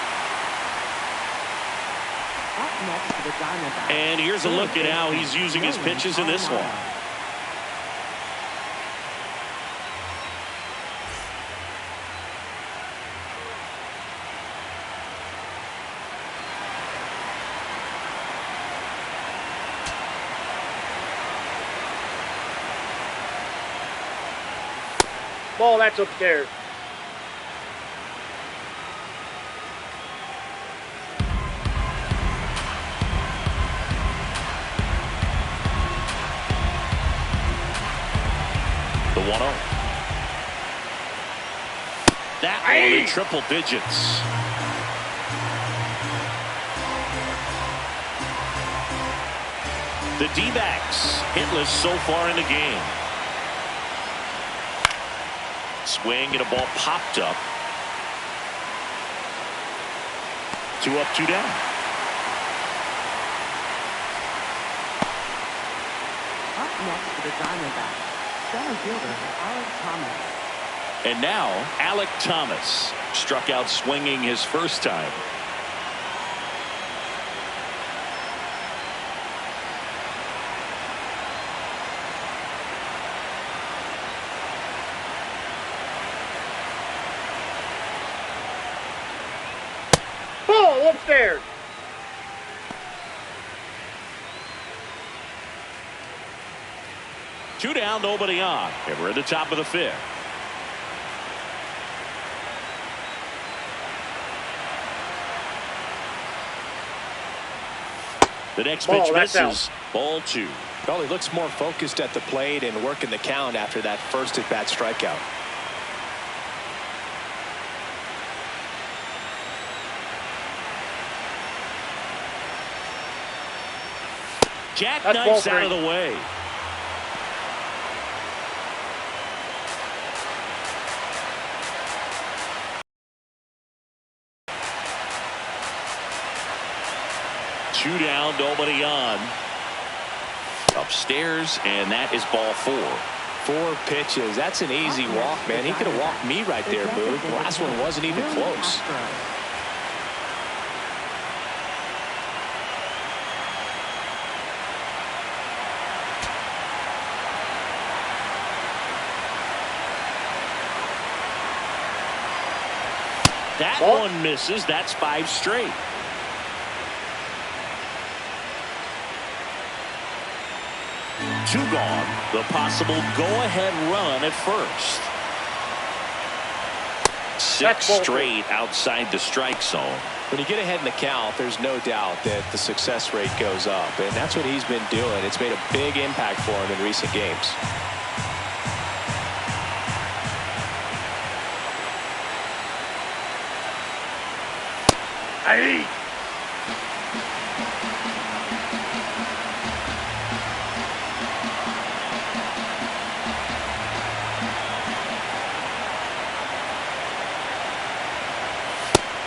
Up next to the Diamondbacks. And here's a look at how he's using his pitches in this one. Ball, that's upstairs. The 1-0. That one in triple digits. The D-backs hitless so far in the game. Swing and a ball popped up. 2 up, 2 down. Up next to the Diamondbacks, center fielder Alec Thomas. And now Alec Thomas struck out swinging his first time. Ball upstairs. Two down, nobody on. And we're at the top of the 5th. The next pitch misses. Ball 2. Well, he looks more focused at the plate and working the count after that first at-bat strikeout. Jackknifes out of the way. Two down, nobody on. Upstairs, and that is ball 4. 4 pitches. That's an easy walk, man. He could have walked me right there, Boog. The last one wasn't even close. That Ball. one misses. That's 5 straight. Two gone. The possible go-ahead run at first. 6 straight outside the strike zone. When you get ahead in the count, there's no doubt that the success rate goes up, and that's what he's been doing. It's made a big impact for him in recent games. Hey!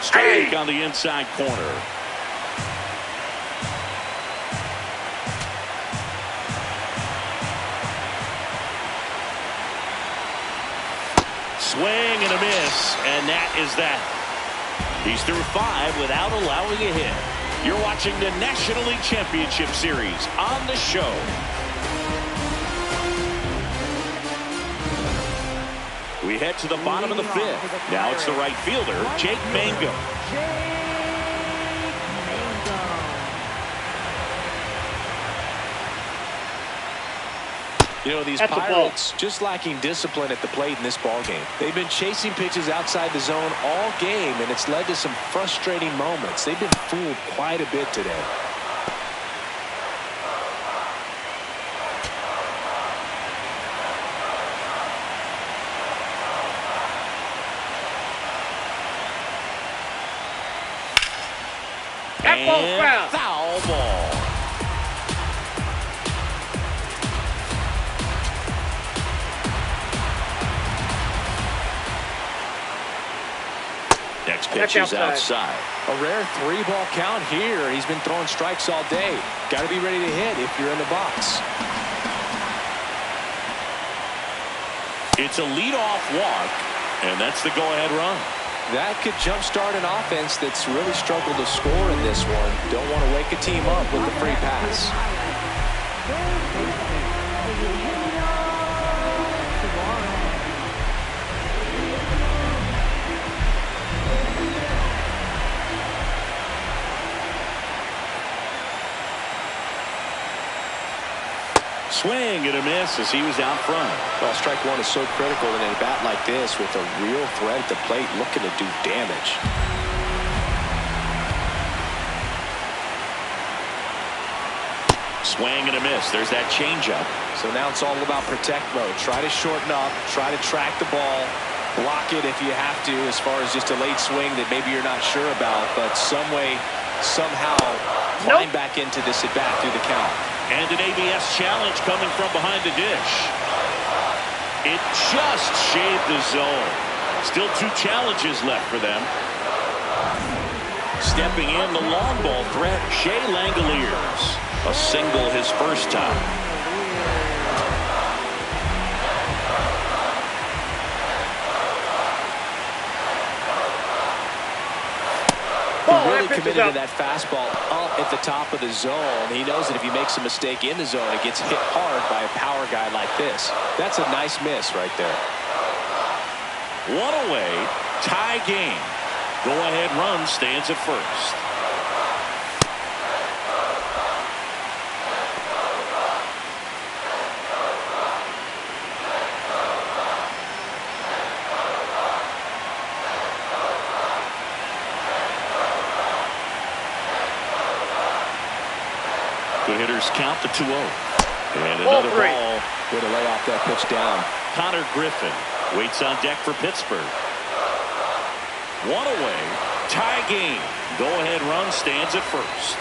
Strike on the inside corner. Swing and a miss, and that is that. He's through 5 without allowing a hit. You're watching the National League Championship Series on the show. We head to the bottom of the 5th. Now it's the right fielder, Jake Mangum. You know, these That's a ball. Pirates just lacking discipline at the plate in this ballgame. They've been chasing pitches outside the zone all game, and it's led to some frustrating moments. They've been fooled quite a bit today. That ball's And foul. foul ball. Next pitch That's is outside. outside. A rare 3-ball count here. He's been throwing strikes all day. Got to be ready to hit if you're in the box. It's a leadoff walk, and that's the go-ahead run. That could jumpstart an offense that's really struggled to score in this one. Don't want to wake a team up with the free pass. Swing and a miss as he was out front. Well, strike one is so critical in a bat like this with a real threat at the plate looking to do damage. Swing and a miss. There's that changeup. So now it's all about protect mode. Try to shorten up, try to track the ball, block it if you have to as far as just a late swing that maybe you're not sure about, but some way, somehow climb back into this at bat through the count. And an ABS challenge coming from behind the dish. It just shaved the zone. Still 2 challenges left for them. Stepping in, the long ball threat, Shea Langoliers. A single his first time. Really committed to that fastball up at the top of the zone. He knows that if he makes a mistake in the zone, it gets hit hard by a power guy like this. That's a nice miss right there. 1 away, tie game. Go-ahead run stands at first. The hitters count the 2-0. And another ball. Way to lay off that pitch down. Connor Griffin waits on deck for Pittsburgh. 1 away, tie game. Go-ahead run stands at first.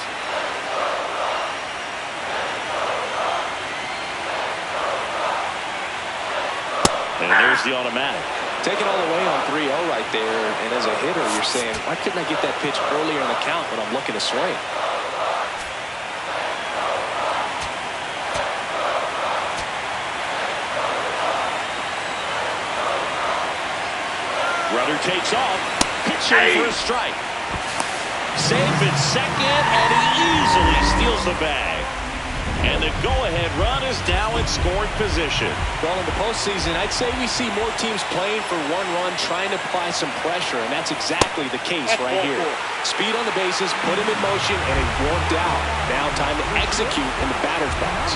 And there's the automatic. Taking all the way on 3-0 right there. And as a hitter, you're saying, why couldn't I get that pitch earlier in the count when I'm looking to swing? Rudder takes off, pitching for a strike. Safe at second, and he easily steals the bag. And the go-ahead run is now in scoring position. Well, in the postseason, I'd say we see more teams playing for one run, trying to apply some pressure, and that's exactly the case right here. Speed on the bases, put him in motion, and it worked out. Now time to execute in the batter's box.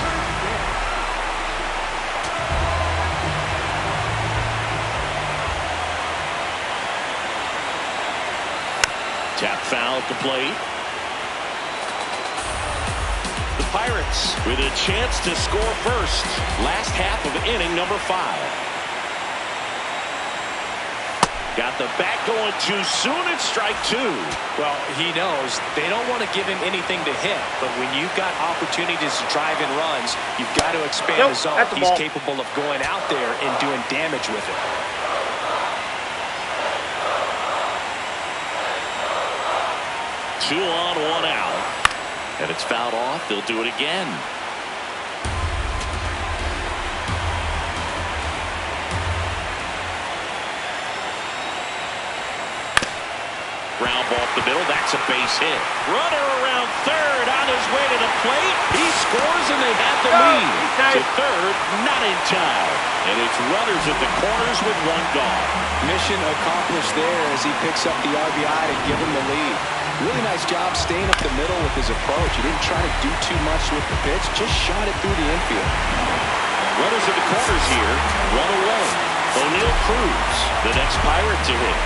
Tap foul at the plate. The Pirates with a chance to score first. Last half of inning number 5. Got the bat going too soon at strike 2. Well, he knows they don't want to give him anything to hit, but when you've got opportunities to drive in runs, you've got to expand the zone. He's capable of going out there and doing damage with it. Two on, one out. And it's fouled off. They'll do it again. Ground ball up the middle. That's a base hit. Runner around third on his way to the plate. He scores and they have the lead. To third, not in time. And it's runners at the corners with one gone. Mission accomplished there as he picks up the RBI to give him the lead. Really nice job staying up the middle with his approach. He didn't try to do too much with the pitch, just shot it through the infield. Runners at the corners here, 1 away. O'Neill Cruz, the next Pirate to hit.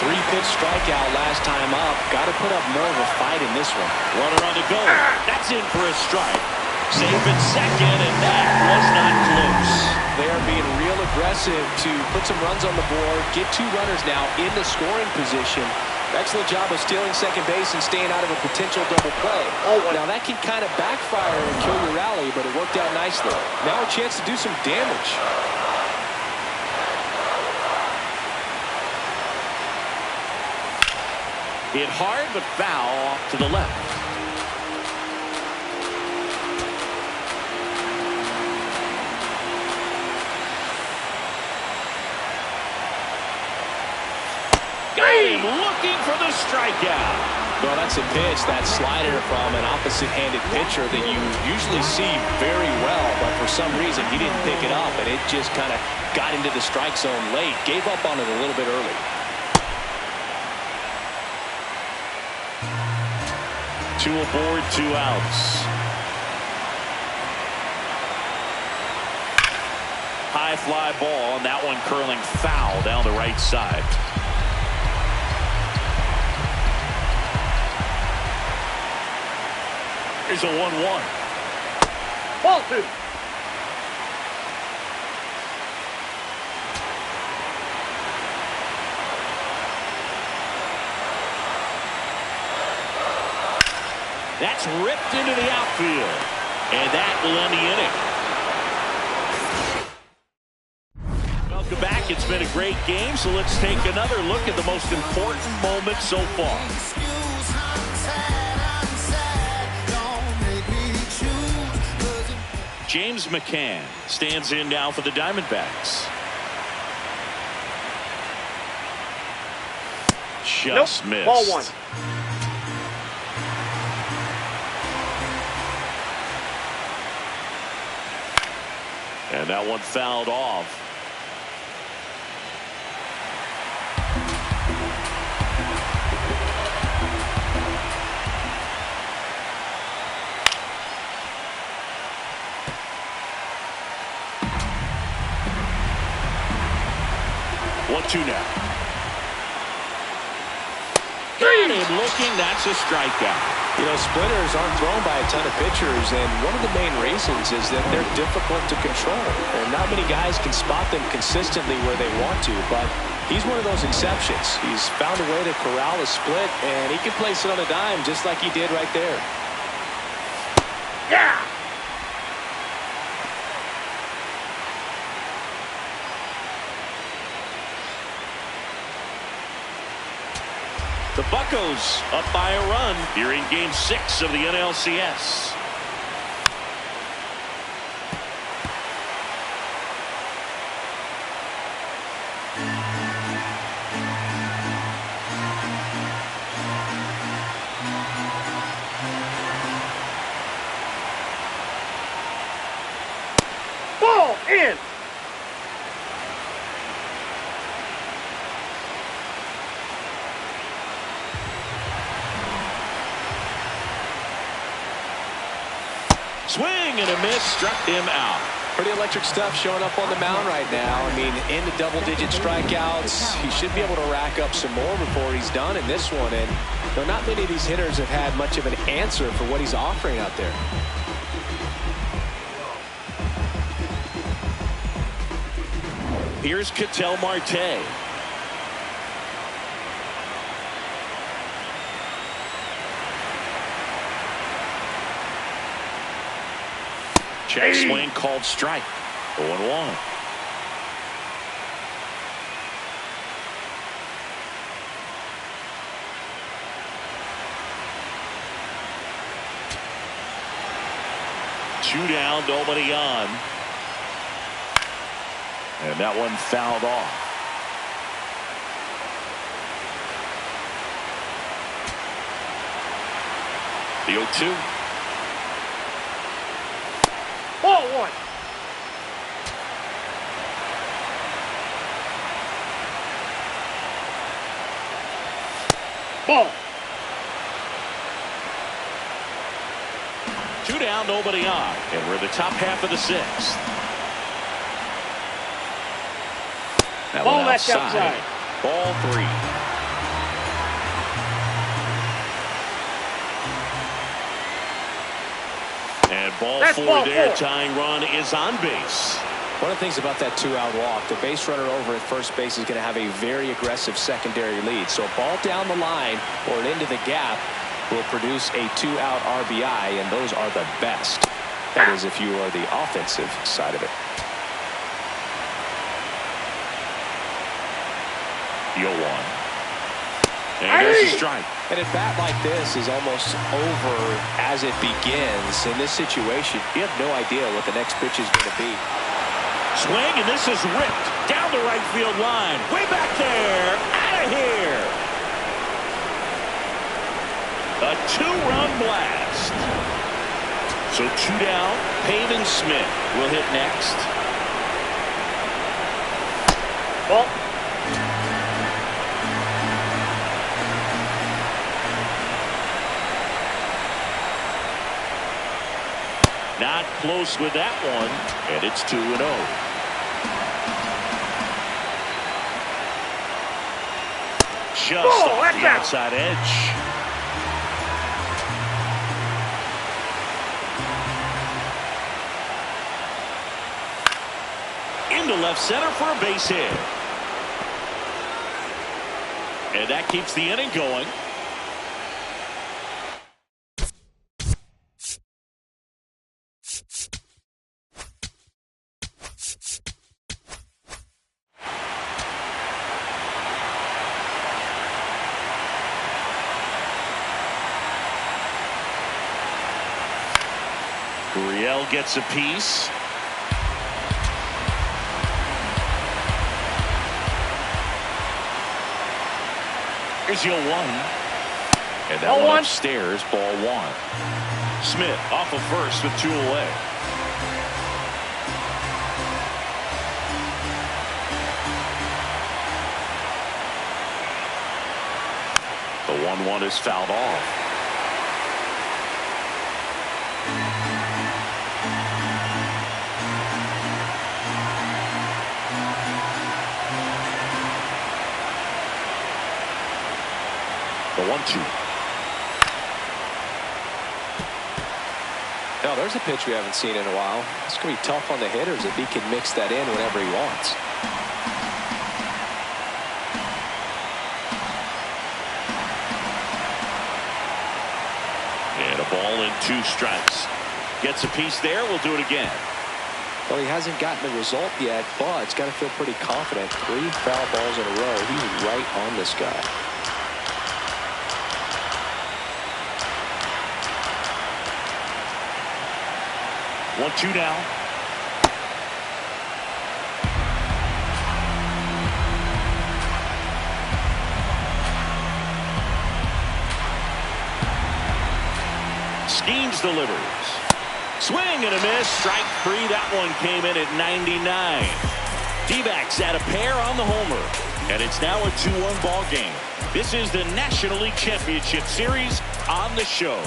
3-pitch strikeout last time up. Got to put up more of a fight in this one. Runner on the go. That's in for a strike. Safe at second, and that was not close. They are being real aggressive to put some runs on the board, get 2 runners now in the scoring position. Excellent job of stealing second base and staying out of a potential double play. Now that can kind of backfire and kill your rally, but it worked out nicely. Now a chance to do some damage. Hit hard, but foul off to the left. Got him looking for the strikeout. Well, that's a pitch, that slider from an opposite-handed pitcher that you usually see very well, but for some reason he didn't pick it up, and it just kind of got into the strike zone late. Gave up on it a little bit early. 2 aboard, 2 outs. High fly ball, and that one curling foul down the right side. Here's a 1-1. Ball 2. That's ripped into the outfield. And that will end the inning. Welcome back. It's been a great game, so let's take another look at the most important moment so far. James McCann stands in now for the Diamondbacks. Just missed. Ball 1. And that one fouled off. Two now. Got him looking. That's a strikeout. You know, splitters aren't thrown by a ton of pitchers, and one of the main reasons is that they're difficult to control. And not many guys can spot them consistently where they want to, but he's one of those exceptions. He's found a way to corral a split, and he can place it on a dime just like he did right there. Yeah! The Buccos up by a run here in Game 6 of the NLCS. Swing and a miss, struck him out. Pretty electric stuff showing up on the mound right now. I mean, into double-digit strikeouts. He should be able to rack up some more before he's done in this one. And not many of these hitters have had much of an answer for what he's offering out there. Here's Ketel Marte. Check swing called strike. 0-1. Two down, nobody on. And that one fouled off. The 0-2. Ball one. Ball. Two down, nobody on. And we're in the top half of the sixth. That Ball one left outside. Ball three. And ball That's four ball there. four. Tying run is on base. One of the things about that two-out walk, the base runner over at first base is going to have a very aggressive secondary lead. So a ball down the line or into the gap will produce a two-out RBI, and those are the best. That is if you are the offensive side of it. The 0-1. And there's a strike. And a bat like this is almost over as it begins. In this situation, you have no idea what the next pitch is going to be. Swing, and this is ripped down the right field line. Way back there. Out of here. A two-run blast. So two down. Pavin Smith will hit next. Ball. Not close with that one, and it's 2-0. Just off the outside edge. Into left center for a base hit. And that keeps the inning going. Gurriel gets a piece. Here's the 0-1. And that one upstairs, ball one. Smith off of first with two away. The 1-1 is fouled off. The 1-2. Now there's a pitch we haven't seen in a while. It's going to be tough on the hitters if he can mix that in whenever he wants. And a ball and two strikes. Gets a piece there. We'll do it again. Well, he hasn't gotten the result yet, but he's got to feel pretty confident. 3 foul balls in a row. He's right on this guy. 1-2 now. Schemes delivers. Swing and a miss. Strike three. That one came in at 99. D-backs at a pair on the homer. And it's now a 2-1 ball game. This is the National League Championship Series on the show.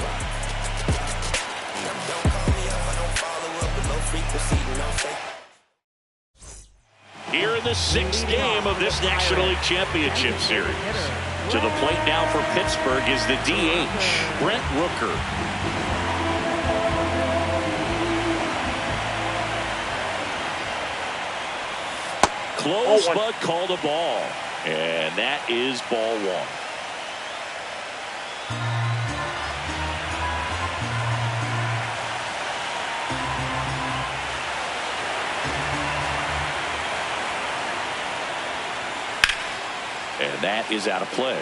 Here in the sixth game of this National League Championship Series. To the plate now for Pittsburgh is the DH, Brent Rooker. Close but called a ball. And that is ball one. And that is out of play.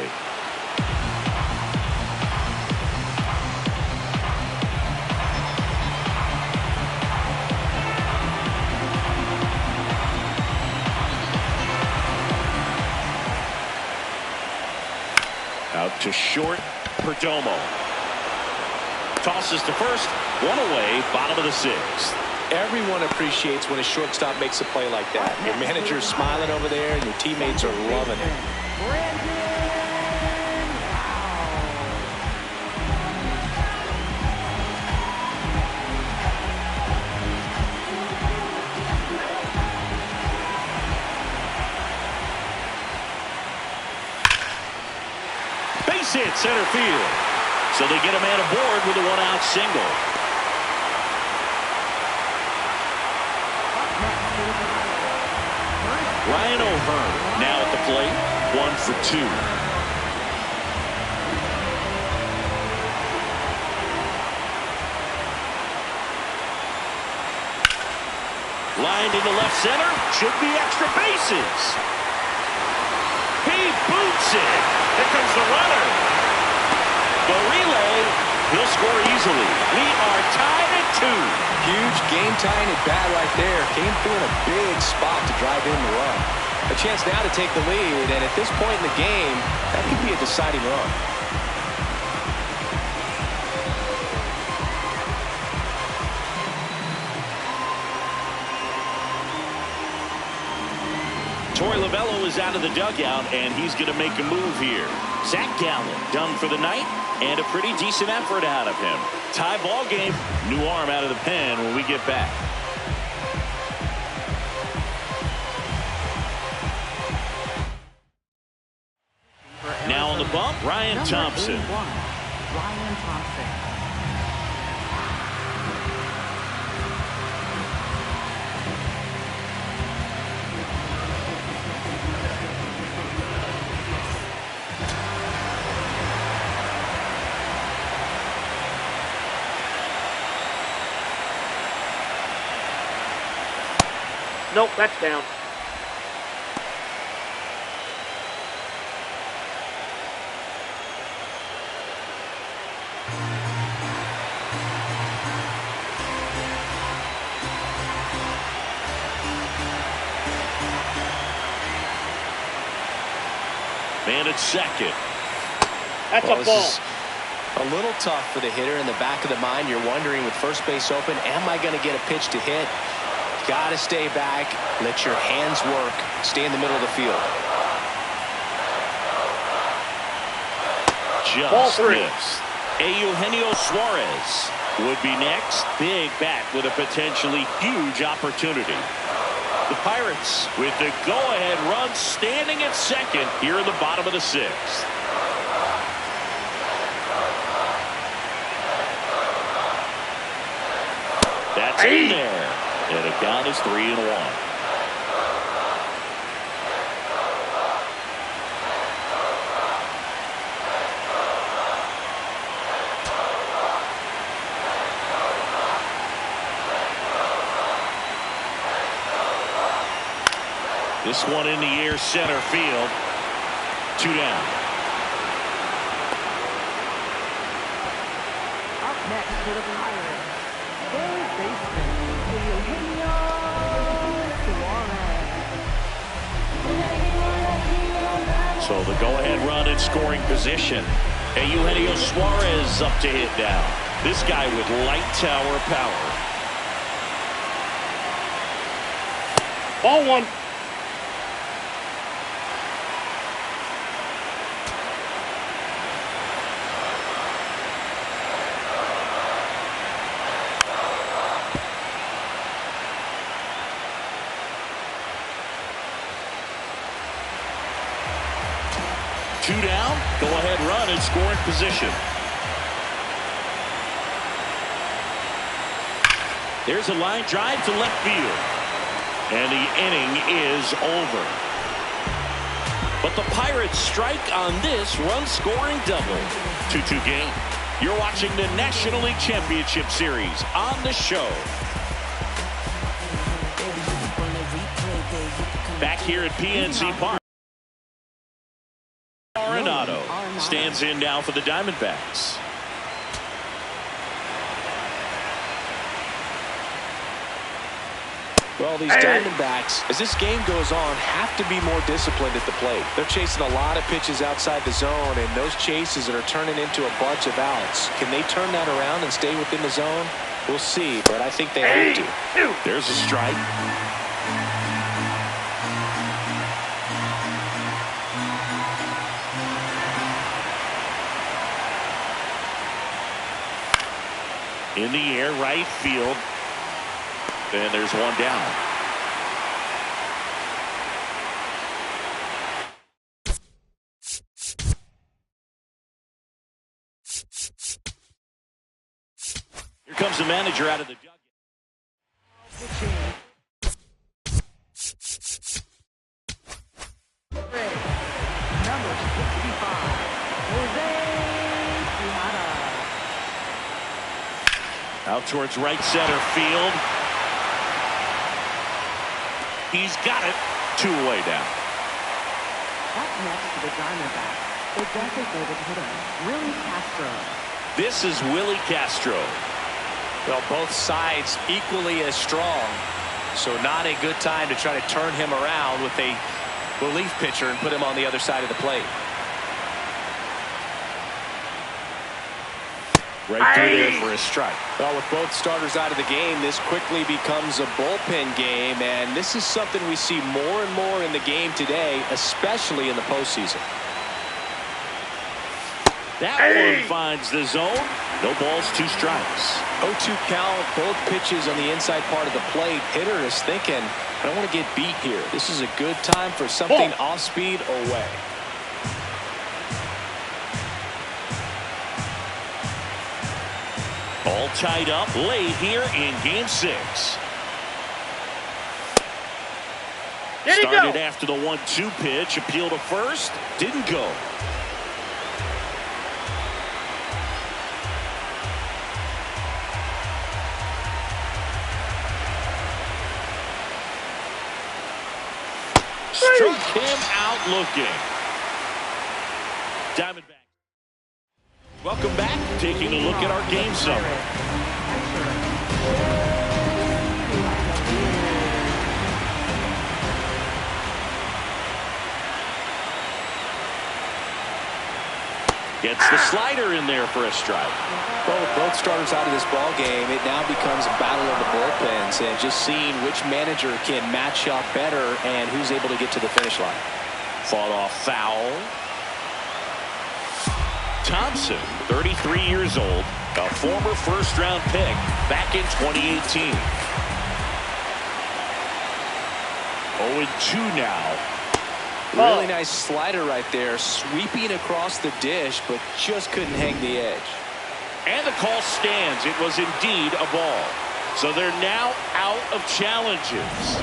Out to short, Perdomo. Tosses to first, one away, bottom of the sixth. Everyone appreciates when a shortstop makes a play like that. Your manager's smiling over there, and your teammates are loving it. Base hit center field. So they get a man aboard with a one-out single. Ryan O'Hearn now at the plate, 1 for 2. Lined into left center, should be extra bases. He boots it. Here comes the runner. The relay, he'll score easily. We are tied at 2. Huge game-tying at bat right there. Came through in a big spot to drive in the run. A chance now to take the lead, and at this point in the game, that could be a deciding run. Torey Lovullo is out of the dugout, and he's going to make a move here. Zach Gallen done for the night, and a pretty decent effort out of him. Tie ball game, new arm out of the pen when we get back. Now on the bump, Ryan Thompson. Ryan Thompson. Nope, that's down. Man at second. That's a ball. A little tough for the hitter in the back of the mind. You're wondering with first base open, am I going to get a pitch to hit? Got to stay back, let your hands work, stay in the middle of the field. Just missed. Eugenio Suarez would be next. Big bat with a potentially huge opportunity. The Pirates with the go-ahead run standing at second here in the bottom of the sixth. That's in there. And the count is 3-1. This one in the air, center field. 2 down. Up next for the Pirates, third baseman Eugenio Suarez. So the go-ahead run in scoring position. Eugenio Suarez up to hit now. This guy with light tower power. Ball one. 2 down. Go-ahead run in scoring position. There's a line drive to left field. And the inning is over. But the Pirates strike on this run-scoring double. 2-2 game. You're watching the National League Championship Series on the show. Back here at PNC Park. Arenado stands in now for the Diamondbacks. Well, these Diamondbacks, as this game goes on, have to be more disciplined at the plate. They're chasing a lot of pitches outside the zone, and those chases are turning into a bunch of outs. Can they turn that around and stay within the zone? We'll see, but I think they have to. There's a strike. In the air, right field. And there's one down. Here comes the manager out of the dugout. Number 65, Jose Quijada. Out towards right center field. He's got it. 2 away down. Up next to the Diamondbacks, the designated hitter, Willie Castro. This is Willie Castro. Well, both sides equally as strong, so not a good time to try to turn him around with a relief pitcher and put him on the other side of the plate. Right through there for a strike. Well, with both starters out of the game, this quickly becomes a bullpen game, and this is something we see more and more in the game today, especially in the postseason. That one finds the zone. No balls, 2 strikes. 0-2 count, both pitches on the inside part of the plate. Hitter is thinking, I don't want to get beat here. This is a good time for something off speed away. All tied up late here in game 6. Started after the 1-2 pitch. Appeal to first. Didn't go. Struck him out looking. Diamondback. Welcome back. Taking a look at our game summary. Gets the slider in there for a strike. Well, with both starters out of this ball game, it now becomes a battle of the bullpens and just seeing which manager can match up better and who's able to get to the finish line. Fought off foul. Thompson, 33 years old, a former first-round pick back in 2018. 0-2 now. Really nice slider right there, sweeping across the dish, but just couldn't hang the edge. And the call stands. It was indeed a ball. So they're now out of challenges.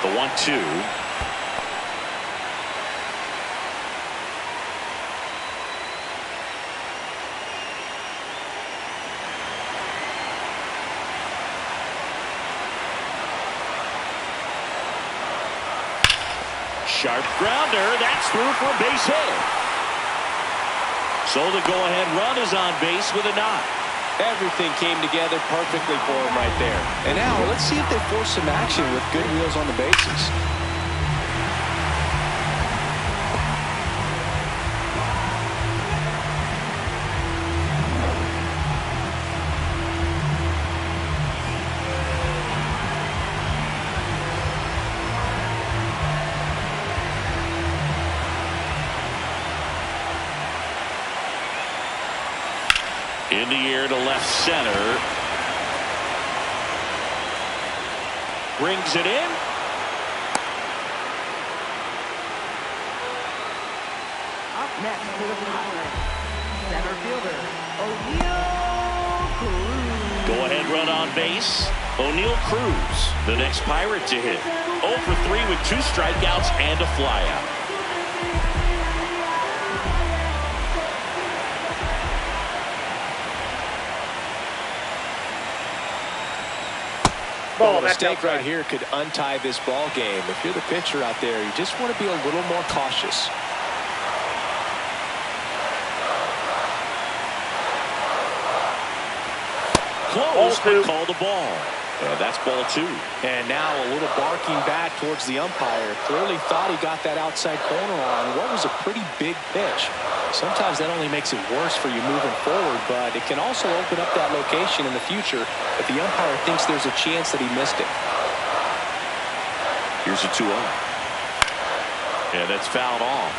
The 1-2. Sharp grounder. That's through for a base hit. So the go-ahead run is on base with a knock. Everything came together perfectly for him right there. And now let's see if they force some action with good wheels on the bases. In the air to left center. brings it in. Up next to the Pirates, center fielder, O'Neal Cruz. Go-ahead run on base. O'Neal Cruz, the next Pirate to hit. 0 for 3 with 2 strikeouts and a flyout. Well, a mistake right here could untie this ball game. If you're the pitcher out there, you just want to be a little more cautious. Close, but call the ball. And that's ball 2. And now a little barking back towards the umpire. Clearly thought he got that outside corner on what was a pretty big pitch. Sometimes that only makes it worse for you moving forward, but it can also open up that location in the future if the umpire thinks there's a chance that he missed it. Here's a 2-0. Yeah, that's fouled off.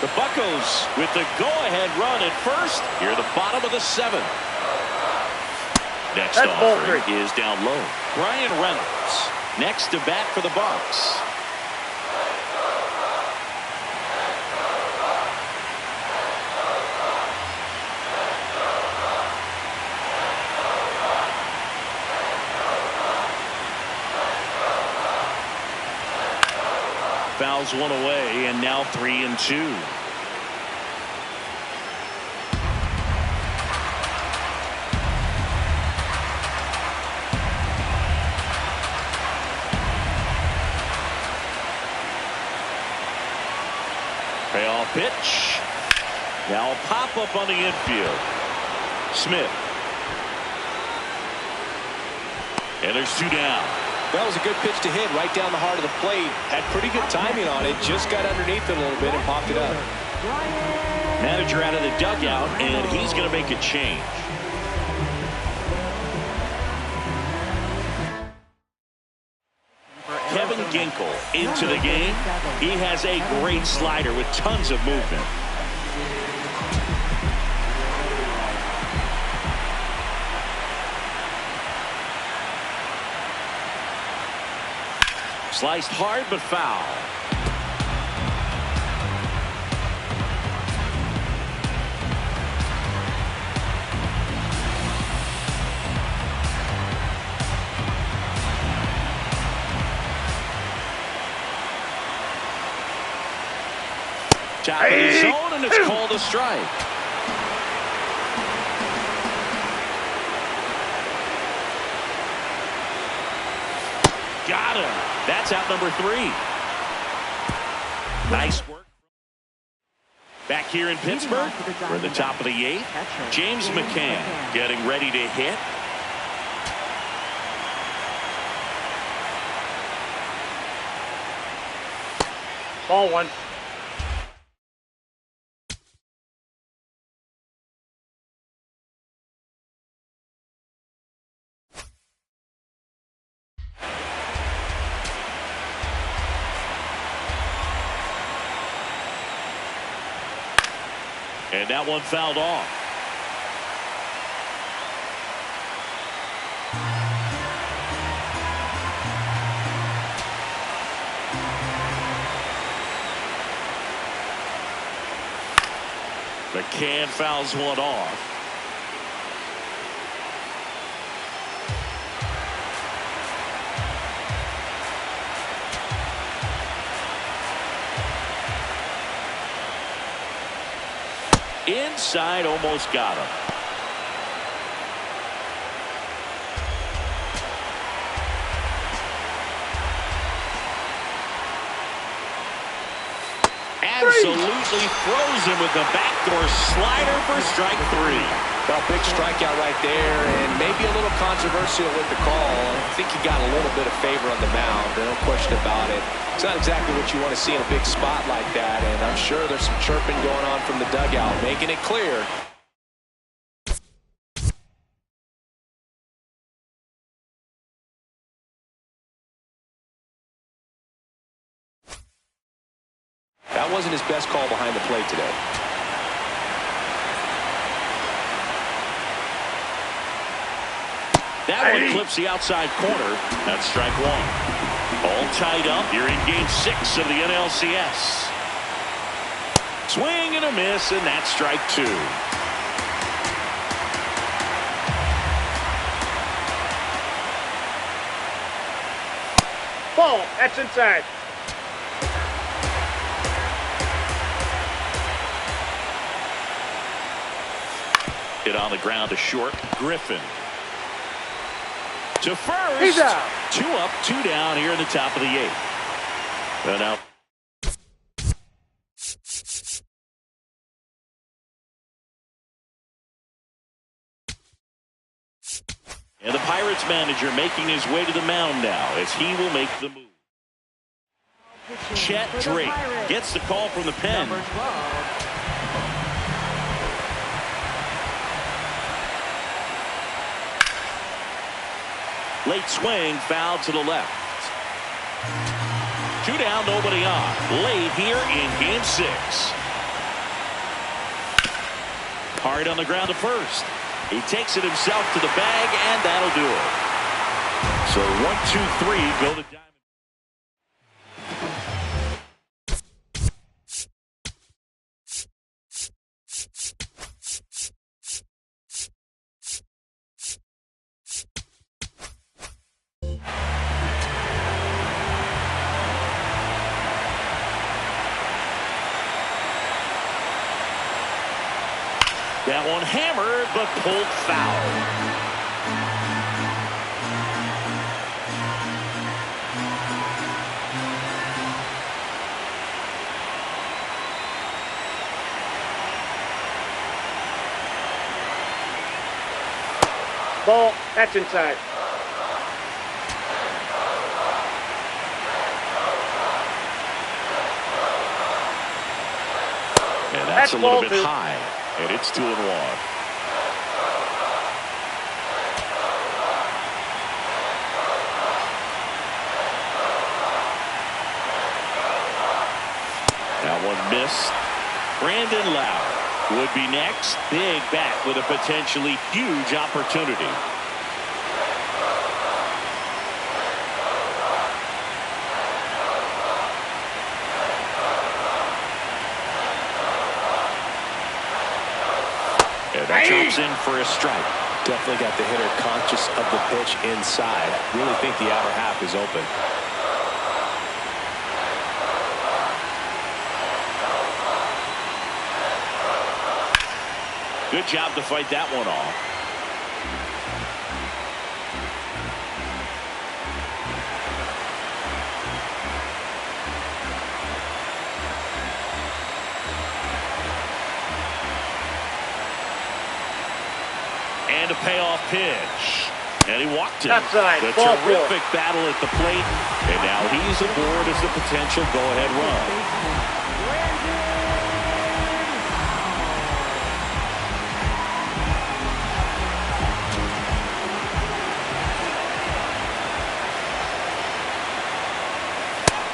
The Buccos with the go-ahead run at first. Here at the bottom of the 7th. Next offering is down low. Brian Reynolds next to bat for the Bucs. Fouls one away, and now 3-2. Payoff pitch. Now a pop-up on the infield. Smith. And there's 2 down. That was a good pitch to hit right down the heart of the plate. Had pretty good timing on it. Just got underneath it a little bit and popped it up. Manager out of the dugout, and he's going to make a change. Kevin Ginkel into the game. He has a great slider with tons of movement. Sliced hard but foul. Top of the zone, and it's called a strike. Got him. That's out number 3. Nice work. Back here in Pittsburgh, we're at the top of the 8th. James McCann getting ready to hit. Ball 1. And that one fouled off. McCann fouls one off. Inside, almost got him. Absolutely throws him with the backdoor slider for strike 3. Well, big strikeout right there, and maybe a little controversial with the call. I think he got a little bit of favor on the mound, no question about it. It's not exactly what you want to see in a big spot like that, and I'm sure there's some chirping going on from the dugout, making it clear. That wasn't his best call behind the plate today. That one clips the outside corner. That's strike one. All tied up here in game 6 of the NLCS. Swing and a miss, and that's strike 2. Ball. That's inside. Hit on the ground to short. Griffin. To first. He's out. 2 up, 2 down here in the top of the 8th. And now. And the Pirates manager making his way to the mound now as he will make the move. Chet Drake gets the call from the pen. Number 12. Late swing, foul to the left. 2 down, nobody on. Late here in game 6. Hard on the ground to first. He takes it himself to the bag, and that'll do it. So 1, 2, 3 go to Diamond. That one hammered, but pulled foul. Ball. That's inside. And that's a little bit ball 2. high. And it's 2-1. That one missed. Brandon Lau would be next. Big bat with a potentially huge opportunity. That drops in for a strike. Definitely got the hitter conscious of the pitch inside. Really think the outer half is open. Good job to fight that one off. And a payoff pitch. And he walked it. Outside. The Ball terrific battle at the plate. And now he's aboard as the potential go-ahead run.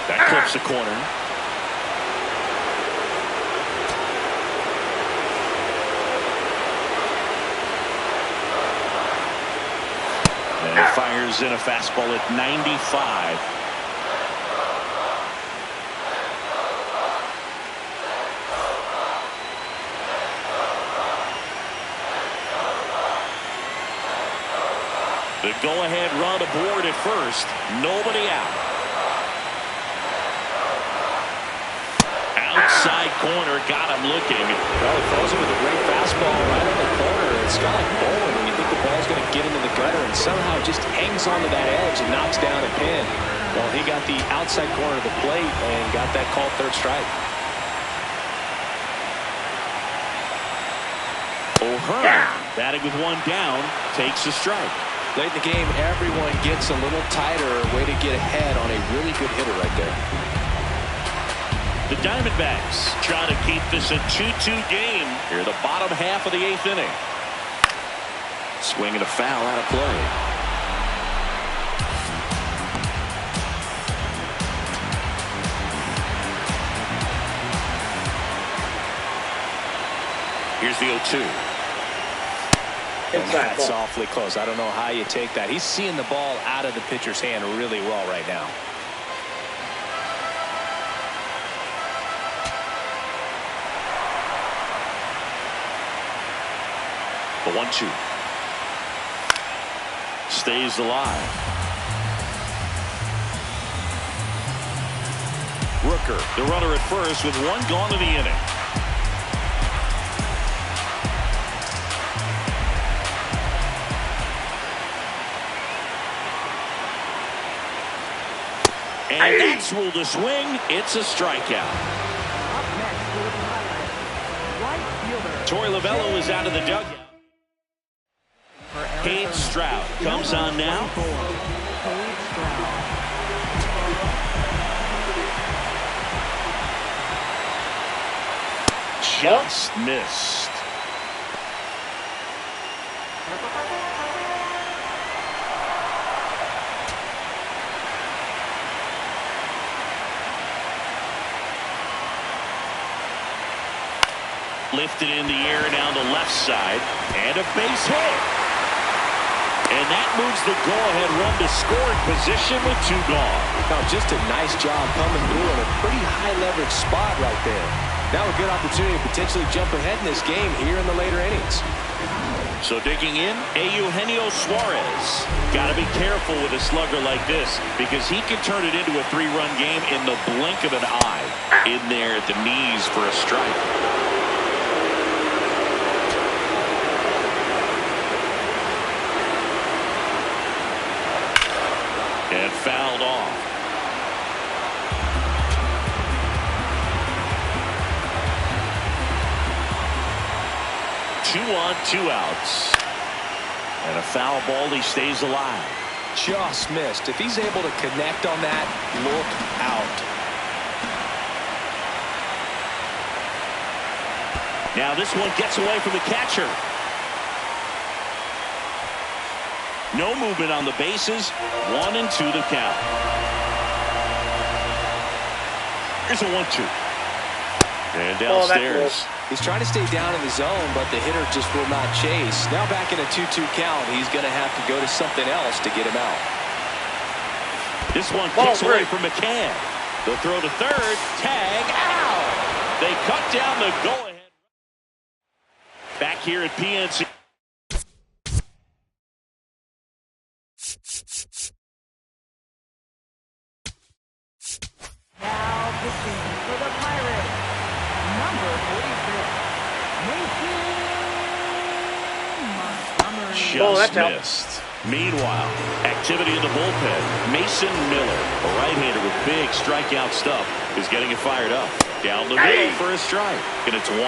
That clips the corner. And fires in a fastball at 95. The go-ahead run aboard at first. Nobody out. Outside corner, got him looking. Well, he throws it with a great fastball right on the corner. It's kind of like bowling when you think the ball's going to get into the gutter and somehow just hangs onto that edge and knocks down a pin. Well, he got the outside corner of the plate and got that called third strike. O'Hearn, batting with 1 down, takes a strike. Late in the game, everyone gets a little tighter. Way to get ahead on a really good hitter right there. The Diamondbacks trying to keep this a 2-2 game here, the bottom half of the 8th inning. Swinging a foul out of play. Here's the 0-2. That's awfully close. I don't know how you take that. He's seeing the ball out of the pitcher's hand really well right now. The 1-2. Stays alive. Rooker, the runner at first with one gone in the inning. And that's ruled a swing. It's a strikeout. Up next with a pilot, right fielder. Torey Lovullo is out of the dugout. Cade Stroud comes on now. Cade Stroud. Just missed. Lifted in the air down the left side, and a base hit. And that moves the go-ahead run to scoring position with 2 gone. Now, just a nice job coming through in a pretty high-leverage spot right there. Now a good opportunity to potentially jump ahead in this game here in the later innings. So digging in, Eugenio Suarez. Got to be careful with a slugger like this because he can turn it into a 3-run game in the blink of an eye. In there at the knees for a strike. And fouled off. Two on, 2 outs. And a foul ball. He stays alive. Just missed. If he's able to connect on that, look out. Now this one gets away from the catcher. No movement on the bases. 1-2 the count. Here's a 1-2. And downstairs. He's trying to stay down in the zone, but the hitter just will not chase. Now back in a 2-2 count, he's going to have to go to something else to get him out. This one kicks away from McCann. They'll throw to third. Tag out. They cut down the go-ahead. Back here at PNC. Now pitching for the Pirates, number 46, Mason Montgomery. Just missed. Meanwhile, activity in the bullpen. Mason Miller, a right-hander with big strikeout stuff, is getting it fired up. Down the middle for a strike, and it's 1-1.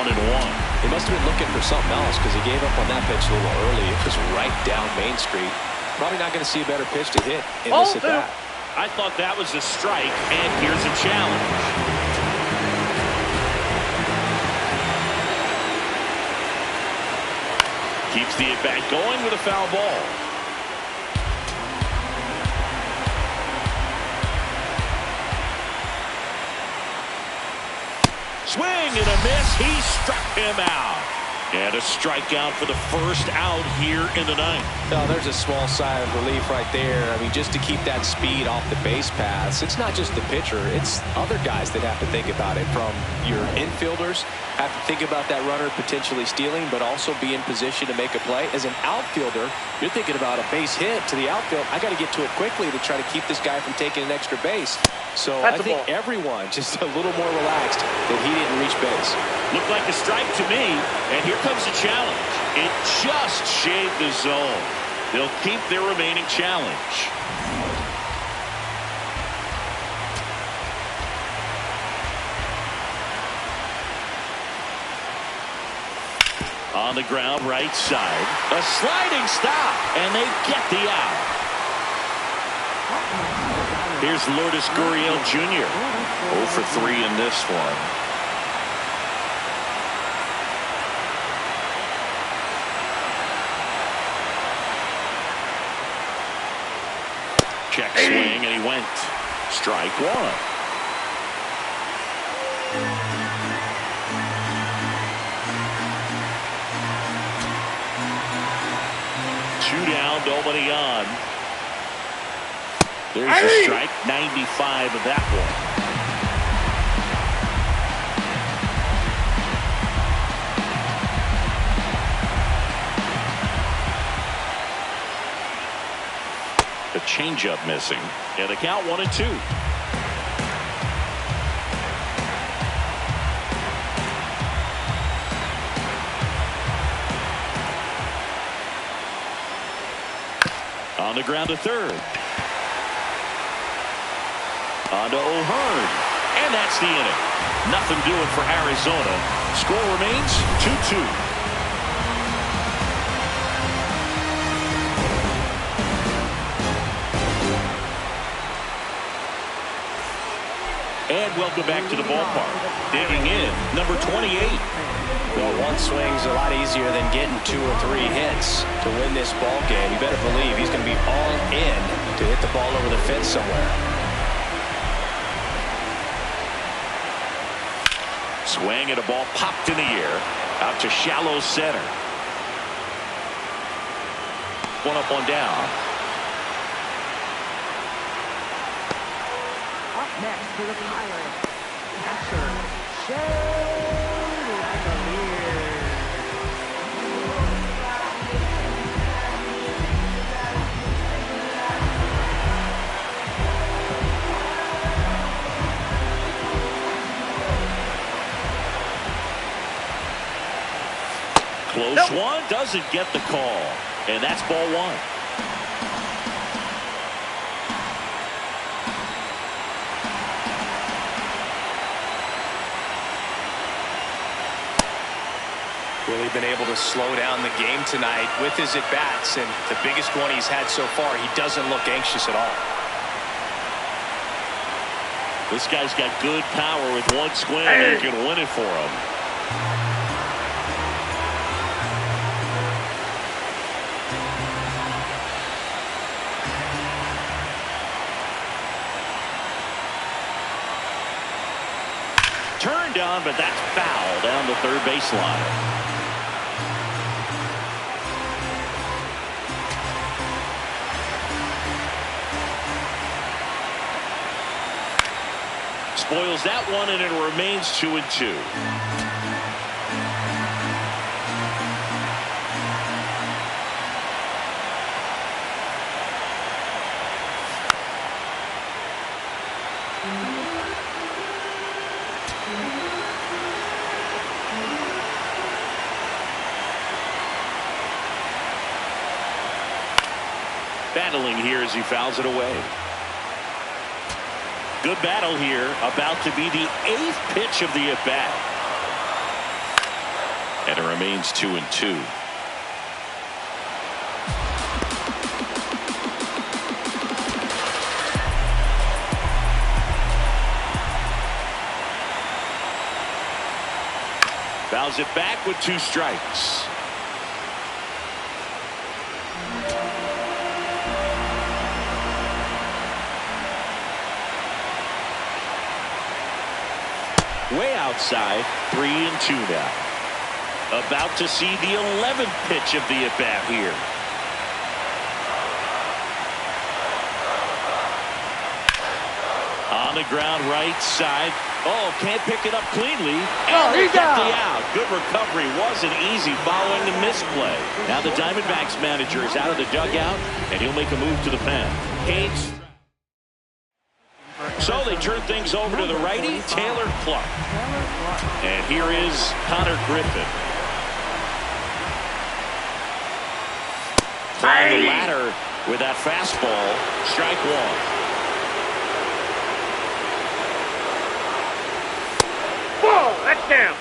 He must have been looking for something else because he gave up on that pitch a little early. It was right down Main Street. Probably not going to see a better pitch to hit in this at-bat. I thought that was a strike, and here's a challenge. Keeps the at-bat going with a foul ball. Swing and a miss. He struck him out. And a strikeout for the first out here in the ninth. Oh, there's a small sigh of relief right there. I mean, just to keep that speed off the base paths. It's not just the pitcher. It's other guys that have to think about it. From your infielders, have to think about that runner potentially stealing, but also be in position to make a play. As an outfielder, you're thinking about a base hit to the outfield. I got to get to it quickly to try to keep this guy from taking an extra base. So I think everyone just a little more relaxed that he didn't reach base. Looked like a strike to me, and here comes the challenge. It just shaved the zone. They'll keep their remaining challenge. On the ground, right side. A sliding stop, and they get the out. Here's Lourdes Gurriel Jr. 0 for 3 in this one. Check swing, and he went. Strike 1. nobody on. There's a strike. 95 of that one. The changeup missing, and the count 1-2. On the ground to third. On to O'Hearn, and that's the inning. Nothing doing for Arizona. Score remains 2-2. And welcome back to the ballpark. Digging in, number 28. Well, one swing's a lot easier than getting 2 or 3 hits to win this ball game. You better believe he's going to be all in to hit the ball over the fence somewhere. Swing and a ball popped in the air. Out to shallow center. One up, one down. Next for the Pirates, catcher, Shea Langeliers. Close one, doesn't get the call. And that's ball one. Really been able to slow down the game tonight with his at-bats, and the biggest one he's had so far, he doesn't look anxious at all. This guy's got good power with one swing, and he can win it for him. Turned on, but that's foul down the third baseline. Spoils that one, and it remains 2-2. Battling here as he fouls it away. Good battle here, about to be the 8th pitch of the at-bat. And it remains 2-2. Fouls it back with 2 strikes. Way outside, 3-2 now. About to see the 11th pitch of the at-bat here. On the ground, right side. Oh, can't pick it up cleanly. And they get the out. Good recovery. Wasn't easy following the misplay. Now the Diamondbacks manager is out of the dugout, and he'll make a move to the pen. Canes. So they turn things over to the righty, Taylor Clark. And here is Connor Griffin. Trying the ladder with that fastball. Strike one. Ball, that's down.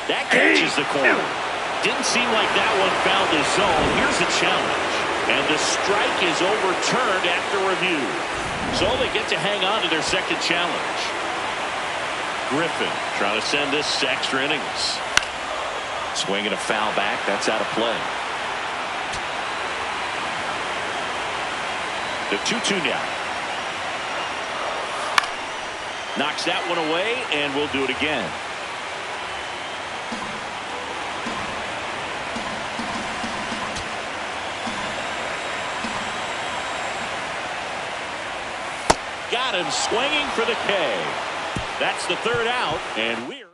That catches the corner. Didn't seem like that one found the zone. Here's a challenge. And the strike is overturned after review. So they get to hang on to their second challenge. Griffin trying to send this to extra innings. Swinging a foul back. That's out of play. The 2-2 now. Knocks that one away, and we'll do it again. Got him swinging for the K. That's the third out, and we're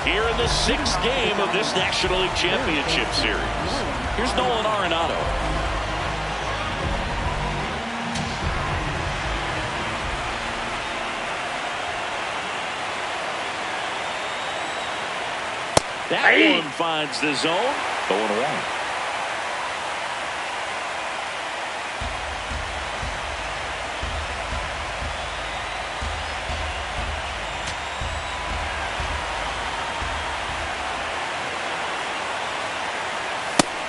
here in the sixth game of this National League Championship Series. Here's Nolan Arenado. That one finds the zone. 0-1.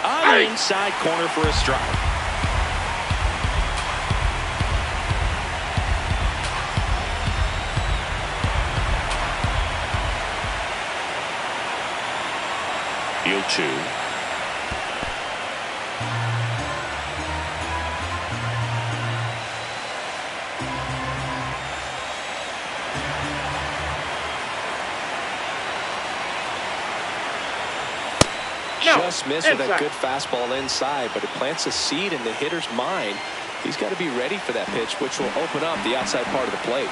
On the inside corner for a strike. Field 2. Just missed with that good fastball inside, but it plants a seed in the hitter's mind. He's got to be ready for that pitch, which will open up the outside part of the plate.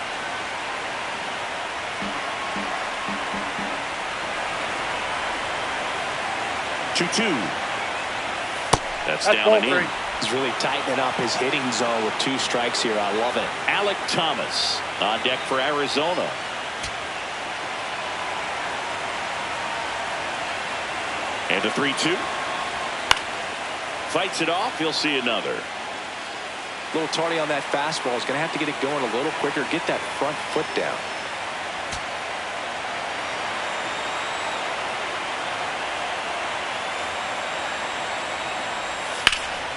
That's down and in. He's really tightening up his hitting zone with 2 strikes here. I love it. Alek Thomas on deck for Arizona. And a 3-2. Fights it off. He'll see another. A little tardy on that fastball. He's going to have to get it going a little quicker. Get that front foot down.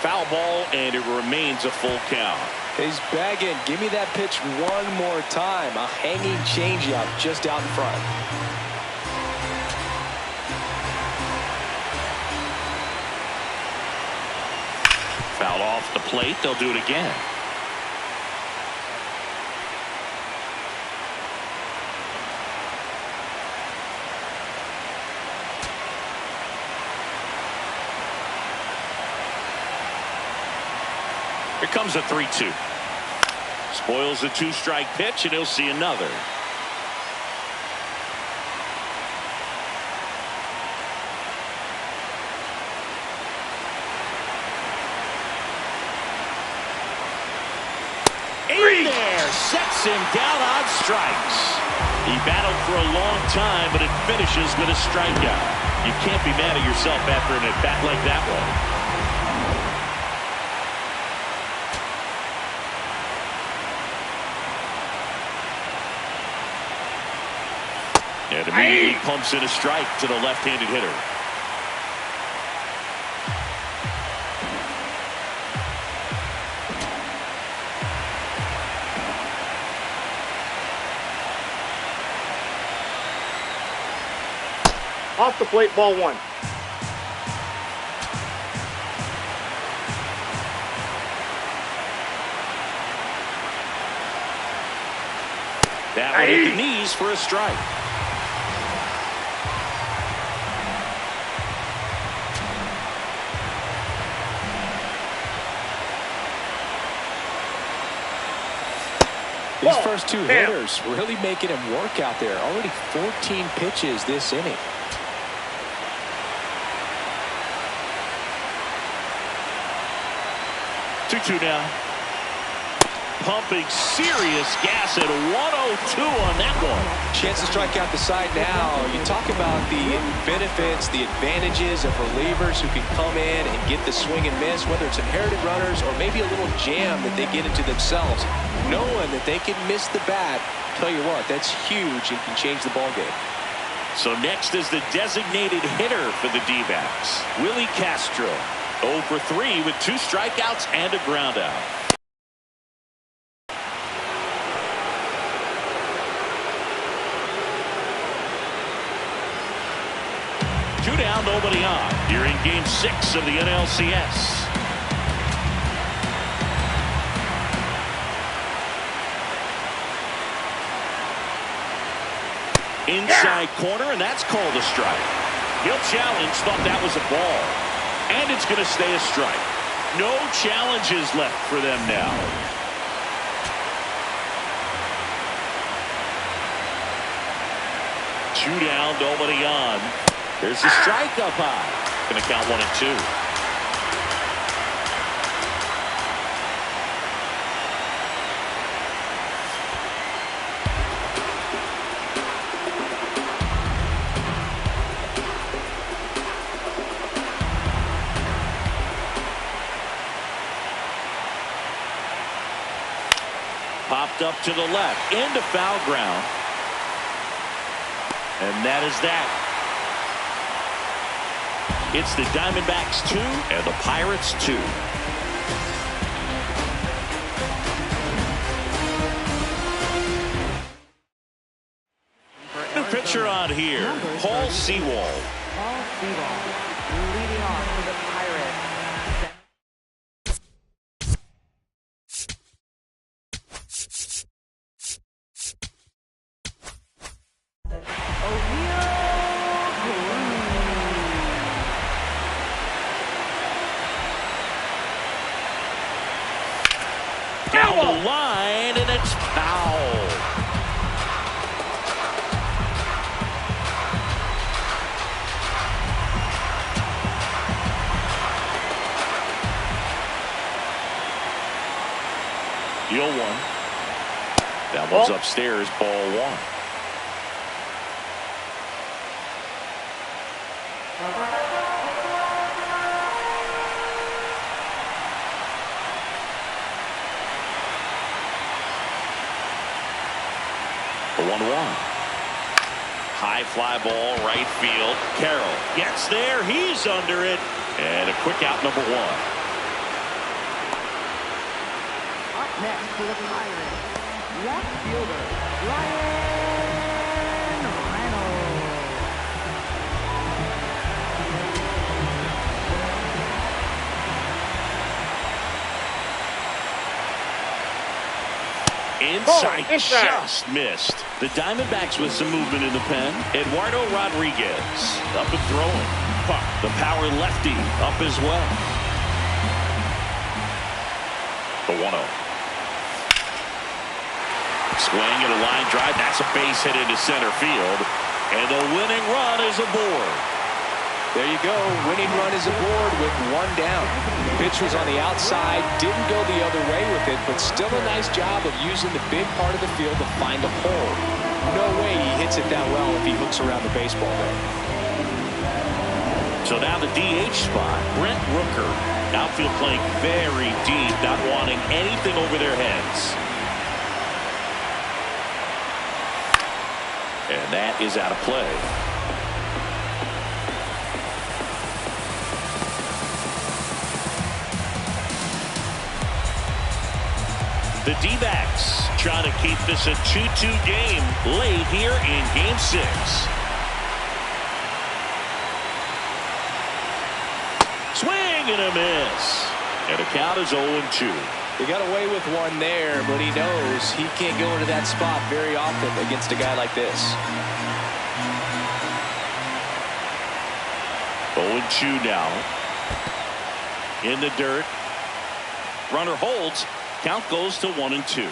Foul ball, and it remains a full count. He's bagging. Give me that pitch one more time. A hanging changeup just out in front. Foul off the plate. They'll do it again. Here comes a 3-2. Spoils the 2-strike pitch, and he'll see another. In there, sets him down on strikes. He battled for a long time, but it finishes with a strikeout. You can't be mad at yourself after an at-bat like that one. And immediately pumps in a strike to the left-handed hitter. Off the plate, ball 1. That one hit the knees for a strike. These first 2 hitters really making him work out there. Already 14 pitches this inning. Two now. Pumping serious gas at 102 on that one. Chance to strike out the side now. You talk about the benefits, the advantages of relievers who can come in and get the swing and miss, whether it's inherited runners or maybe a little jam that they get into themselves. Knowing that they can miss the bat, tell you what, that's huge and can change the ball game. So next is the designated hitter for the D-backs, Willie Castro. 0 for 3 with 2 strikeouts and a ground out. Two down, nobody on. Here in Game 6 of the NLCS. Inside corner, and that's called a strike. He'll challenge, thought that was a ball. And it's going to stay a strike. No challenges left for them now. Two down, nobody on. There's a strike up high. Going to count 1 and 2. Popped up to the left, into foul ground. And that is that. It's the Diamondbacks 2 and the Pirates 2. New pitcher on here, Paul Sewald. Paul Sewald leading off for the Pirates. Down the line, and it's foul. Deal 1. That one's upstairs, ball 1. The 1-1. High fly ball, right field. Carroll gets there. He's under it. And a quick out, number 1. Up next for the Pirates, left fielder, Ryan Reynolds. Inside, just missed. The Diamondbacks with some movement in the pen. Eduardo Rodriguez up and throwing. Puck, the power lefty, up as well. The 1-0. Swing and a line drive. That's a base hit into center field. And the winning run is aboard. There you go. Winning run is aboard with 1 down. The pitch was on the outside, didn't go the other way with it, but still a nice job of using the big part of the field to find a hole. No way he hits it that well if he hooks around the baseball there. So now the DH spot, Brent Rooker. Outfield playing very deep, not wanting anything over their heads. And that is out of play. The D-backs trying to keep this a 2-2 game late here in Game 6. Swing and a miss. And the count is 0-2. He got away with 1 there, but he knows he can't go into that spot very often against a guy like this. 0-2 now. In the dirt. Runner holds. Count goes to 1-2.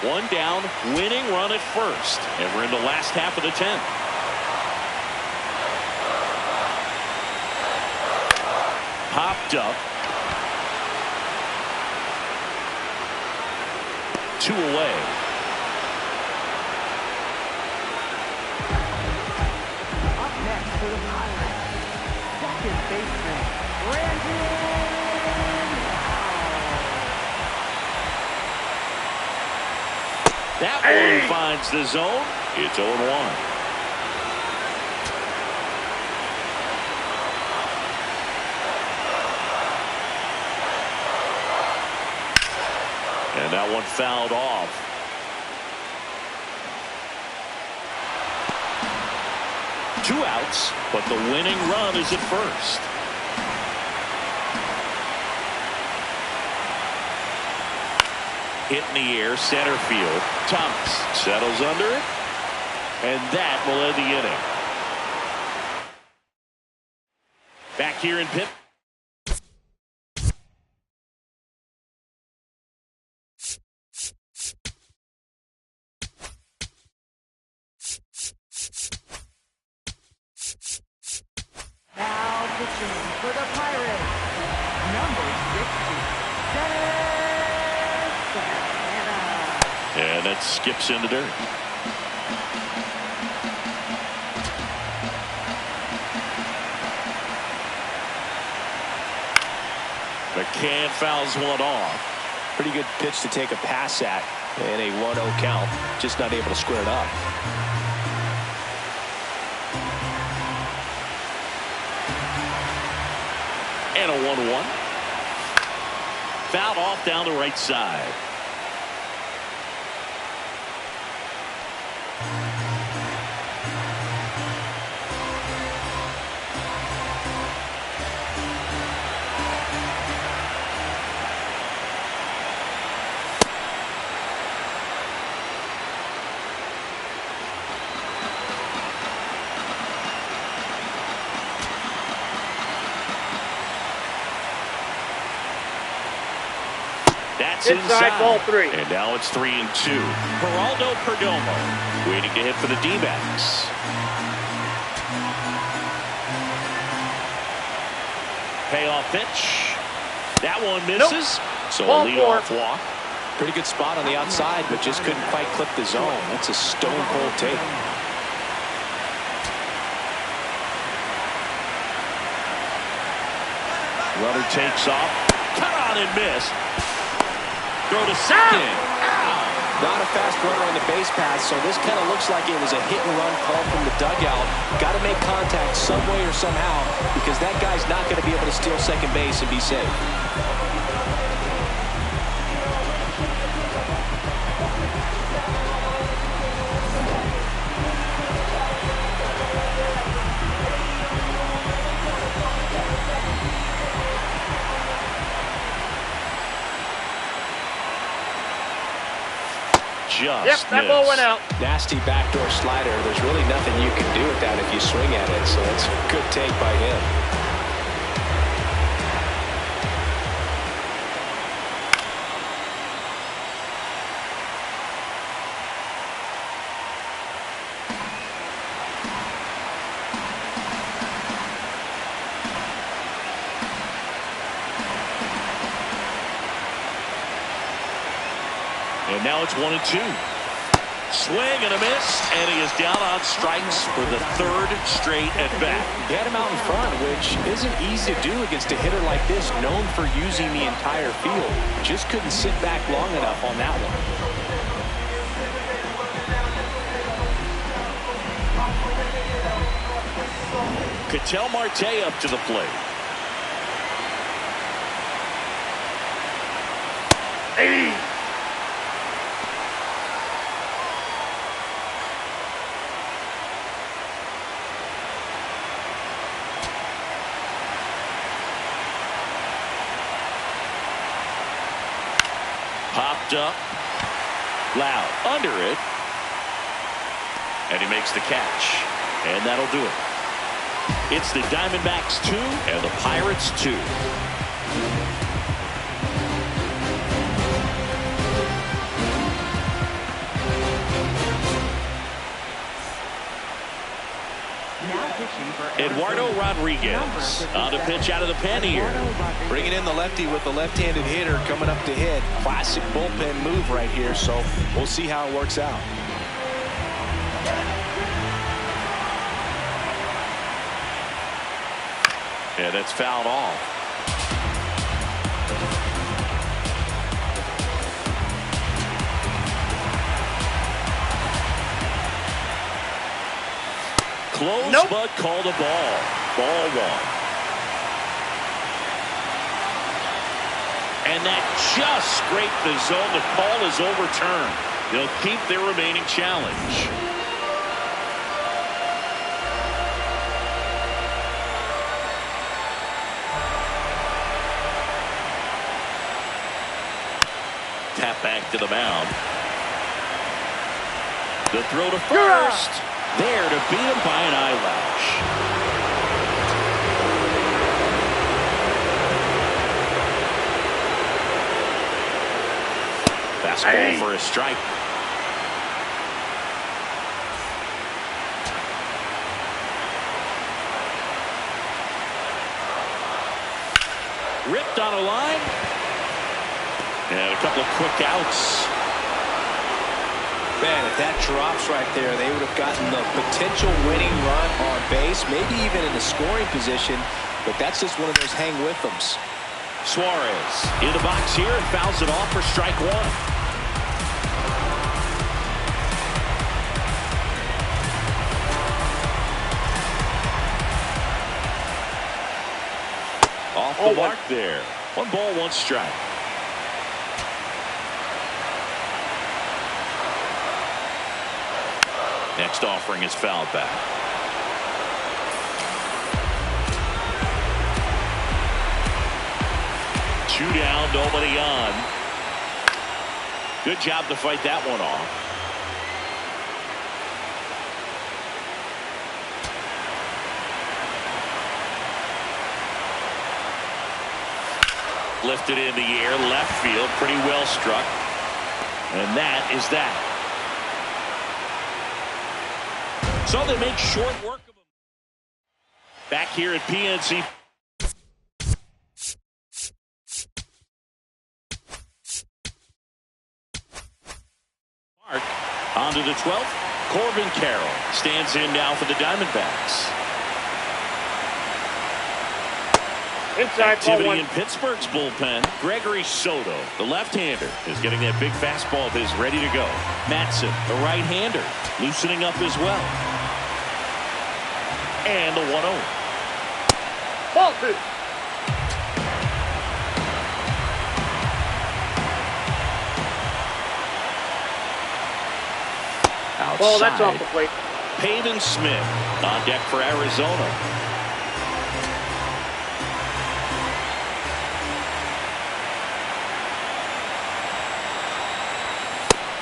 1 down, winning run at first. And we're in the last half of the 10th. Popped up. 2 away. Up next for the Pirates, second baseman, Brandon. That one finds the zone. It's 0-1. that one fouled off. Two outs, but the winning run is at first. Hit in the air, center field. Thomas settles under it, and that will end the inning. Back here in Pitt. Now pitching for the Pirates, number 60, Santana. And that skips into dirt. McCann fouls one off. Pretty good pitch to take a pass at in a 1-0 count. Just not able to square it up. And a 1-1. Fouled off down the right side. That's inside. Ball 3. And now it's 3-2. Geraldo Perdomo waiting to hit for the D-backs. Payoff pitch. That one misses. So a leadoff walk. Pretty good spot on the outside, but just couldn't quite clip the zone. That's a stone-cold take. Runner takes off. Cut on and miss. Throw to second. Not a fast runner on the base pass, so this kind of looks like it was a hit-and-run call from the dugout. Got to make contact some way or somehow, because that guy's not going to be able to steal second base and be safe. Just that ball went out. Nasty backdoor slider. There's really nothing you can do with that if you swing at it, so it's a good take by him. And now it's 1-2. Swing and a miss, and he is down on strikes for the third straight at bat. He had him out in front, which isn't easy to do against a hitter like this, known for using the entire field. Just couldn't sit back long enough on that one. Ketel Marte up to the plate. Hey. Popped up. Loud under it. And he makes the catch. And that'll do it. It's the Diamondbacks 2 and the Pirates 2. Eduardo Rodriguez on a pitch out of the pen here. Bringing in the lefty with the left-handed hitter coming up to hit. Classic bullpen move right here, so we'll see how it works out. And it's fouled off. Close, but called a ball. Ball 1. And that just scraped the zone. The call is overturned. They'll keep their remaining challenge. Tap back to the mound. The throw to first. There to beat him by an eyelash. Fastball for a strike. Ripped on a line. And a couple of quick outs. Man, if that drops right there, they would have gotten the potential winning run on base, maybe even in the scoring position, but that's just one of those hang with thems. Suarez in the box here and fouls it off for strike one. Off the mark there. 1 ball, 1 strike. Next offering is fouled back. Two down, nobody on. Good job to fight that one off. Lifted in the air, left field, pretty well struck. And that is that. So they make short work of him. Back here at PNC. Mark on to the 12th. Corbin Carroll stands in now for the Diamondbacks. Inside Activity in Pittsburgh's bullpen. Gregory Soto, the left-hander, is getting that big fastball of his ready to go. Matson, the right-hander, loosening up as well. And the 1-0. Ball 2. Outside. Ball, that's off the plate. Pavin Smith on deck for Arizona.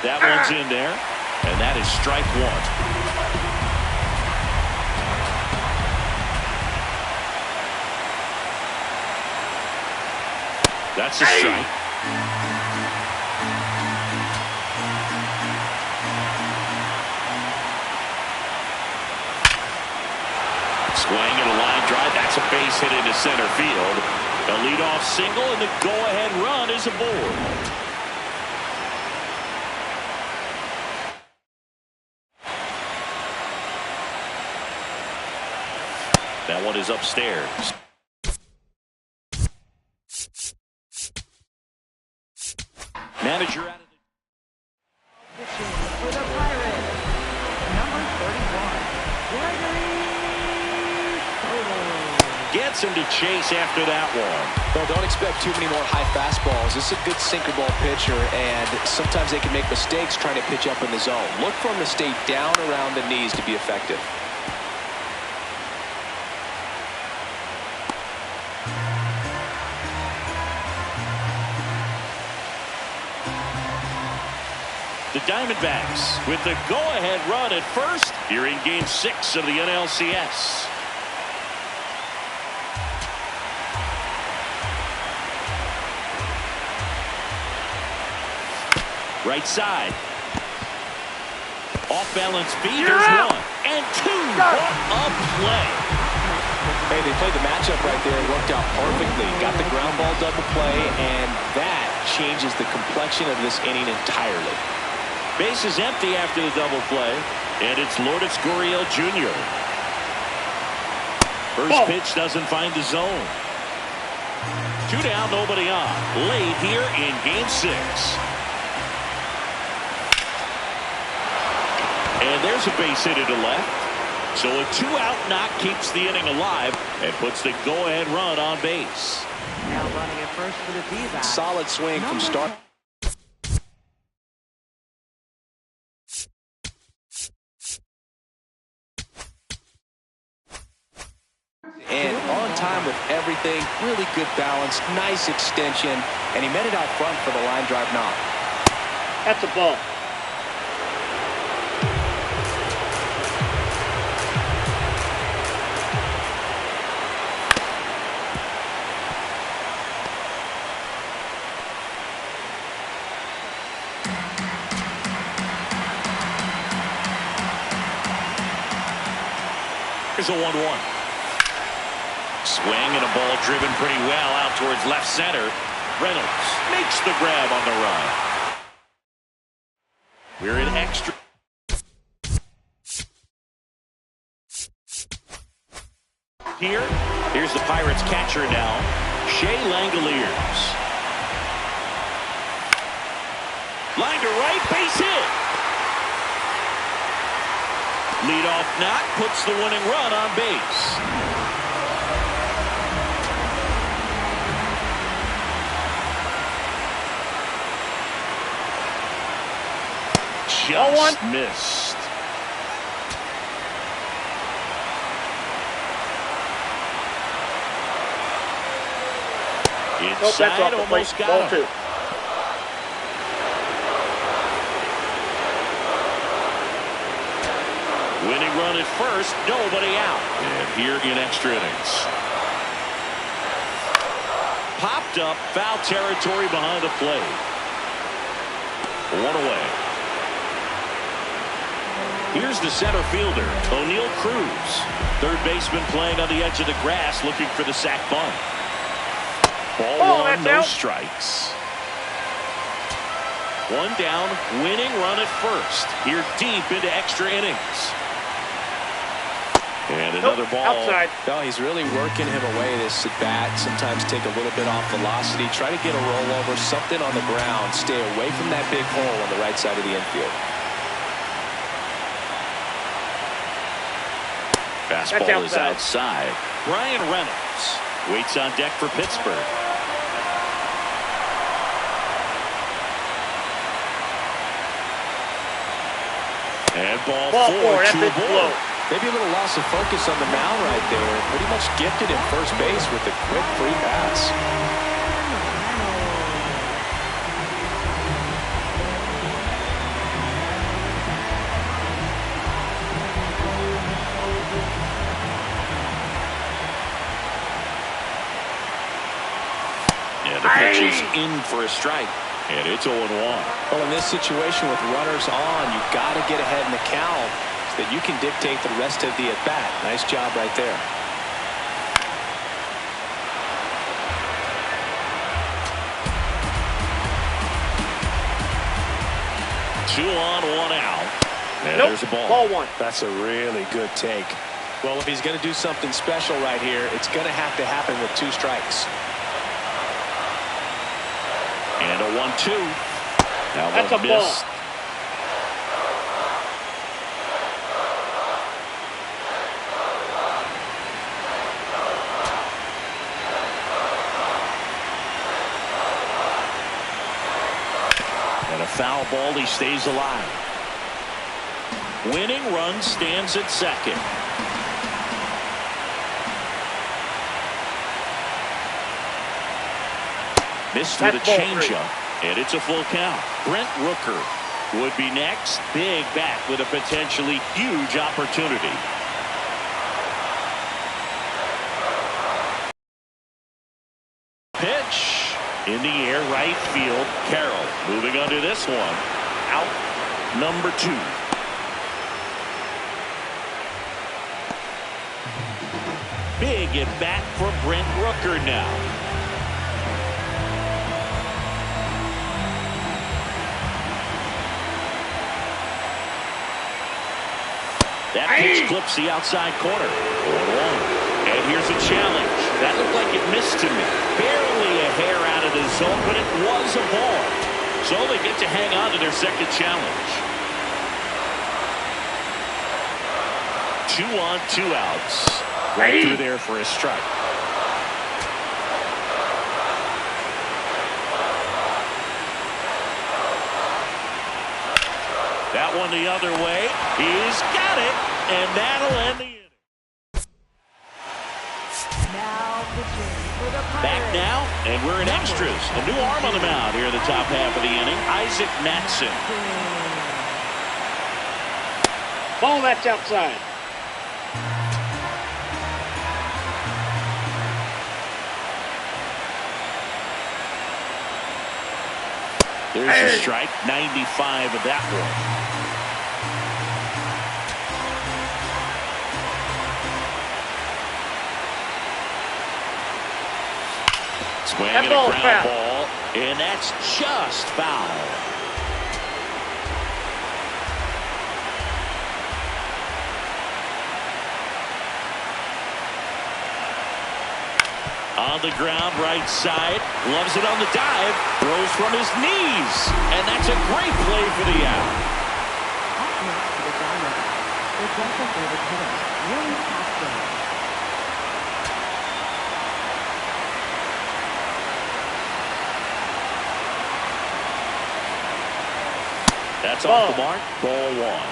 That one's in there, and that is strike one. That's a strike. Swing and a line drive. That's a base hit into center field. A leadoff single, and the go-ahead run is aboard. That one is upstairs. Manager out of the Pitching for the Pirates, number 31, Gregory Soto. gets him to chase after that one. Well, don't expect too many more high fastballs. This is a good sinker ball pitcher, and sometimes they can make mistakes trying to pitch up in the zone. Look for him to stay down around the knees to be effective. The Diamondbacks with the go-ahead run at first here in Game 6 of the NLCS. Right side. Off-balance feed. There's one. And two. What a play. Hey, they played the matchup right there. It worked out perfectly. Got the ground ball double play, and that changes the complexion of this inning entirely. Base is empty after the double play, and it's Lourdes Gurriel Jr. First pitch doesn't find the zone. Two down, nobody on. Late here in Game 6. And there's a base hit to left. So a 2-out knock keeps the inning alive and puts the go-ahead run on base. Now running at first for the D-backs. Solid swing from start. And on time with everything, really good balance, nice extension, and he met it out front for the line drive knock. That's a ball. Here's a 1-1. Swing and a ball driven pretty well out towards left center. Reynolds makes the grab on the run. We're in extra. Here's the Pirates catcher now, Shea Langoliers. Line to right, base hit. Leadoff knock puts the winning run on base. Just missed. Inside, almost got him. Winning run at first, nobody out. And here in extra innings. Popped up, foul territory behind the plate. One away. Here's the center fielder, O'Neal Cruz. Third baseman playing on the edge of the grass, looking for the sac bunt. Ball one, no strikes. One down, winning run at first. Here deep into extra innings. And another ball. Outside. No, he's really working him away this at bat. Sometimes take a little bit off velocity. Try to get a rollover, something on the ground. Stay away from that big hole on the right side of the infield. Fastball is outside. Brian Reynolds waits on deck for Pittsburgh. And ball four, to a ball. Maybe a little loss of focus on the mound right there. Pretty much gifted in first base with a quick free pass. Yeah, the pitch is in for a strike. And it's 0-1. Well, in this situation with runners on, you've got to get ahead in the count so that you can dictate the rest of the at-bat. Nice job right there. Two on, one out. And there's a ball. Ball one. That's a really good take. Well, if he's going to do something special right here, it's going to have to happen with 2 strikes. And a 1-2. Now that's a ball. And a foul ball, he stays alive. Winning run stands at second. Missed with a changeup, and it's a full count. Brent Rooker would be next. Big bat with a potentially huge opportunity. Pitch in the air, right field. Carroll moving under this one. Out number 2. Big at bat for Brent Rooker now. That pitch clips the outside corner. 1-1. And here's a challenge. That looked like it missed to me. Barely a hair out of the zone, but it was a ball. So they get to hang on to their second challenge. 2 on, 2 outs. Right through there for a strike. That one the other way. He's got it, and that'll end the inning. Now pitching for the Pirates. Back now, and we're in extras. A new arm on the mound here in the top half of the inning. Isaac Matson. Ball, that's outside. There's a strike. 95 of that one. Swing and a ground ball, and that's just foul. On the ground, right side, loves it on the dive, throws from his knees, and that's a great play for the out. Up next to the Diamondbacks, the designated hitter, Willie Castro. That's off the mark. Ball one.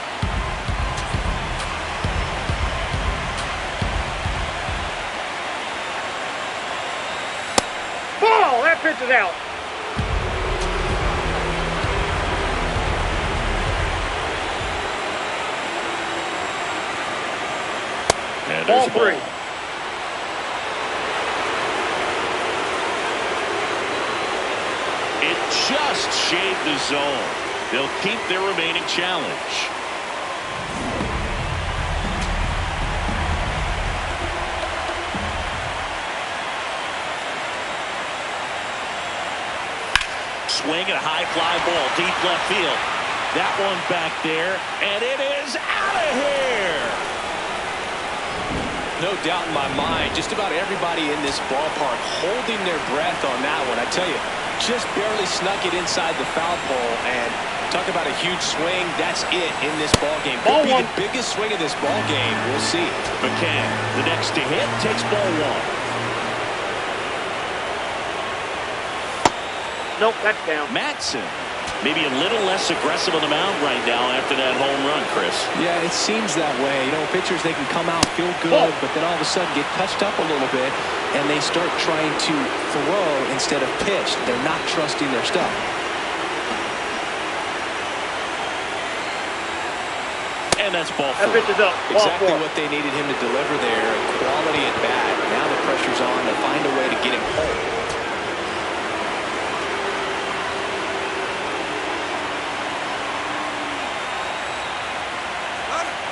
Ball, that pitch is out. And Ball there's a ball. 3. It just shaved the zone. They'll keep their remaining challenge. Swing and a high fly ball, deep left field. That one back there, and it is out of here. No doubt in my mind, just about everybody in this ballpark holding their breath on that one. I tell you, just barely snuck it inside the foul pole, and talk about a huge swing. That's it in this ball game. Could be the biggest swing of this ball game. We'll see. McCann, the next to hit, takes ball one. Nope, that's down. Matson, maybe a little less aggressive on the mound right now after that home run, Chris. Yeah, it seems that way. You know, pitchers, they can come out, feel good, but then all of a sudden get touched up a little bit, and they start trying to throw instead of pitch. They're not trusting their stuff. And that's ball four. That pitch is up. Ball Exactly 4. what they needed him to deliver there. A quality at bat. Now the pressure's on to find a way to get him home.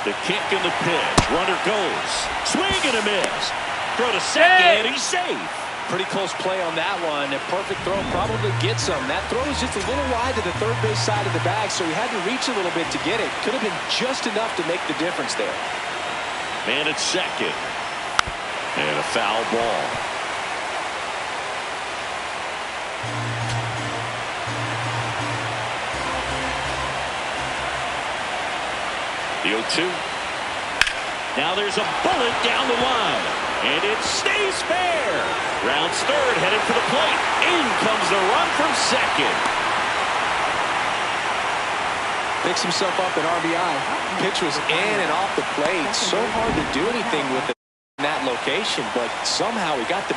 The kick and the pitch. Runner goes. Swing and a miss. Throw to second. He's safe. Pretty close play on that one. A perfect throw probably gets him. That throw is just a little wide to the third base side of the bag, so he had to reach a little bit to get it. Could have been just enough to make the difference there. Man at second. And a foul ball. The 0-2. Now there's a bullet down the line. And it stays fair. Rounds third, headed for the plate. In comes the run from second. Picks himself up an RBI. Pitch was in and off the plate. So hard to do anything with it in that location, but somehow he got the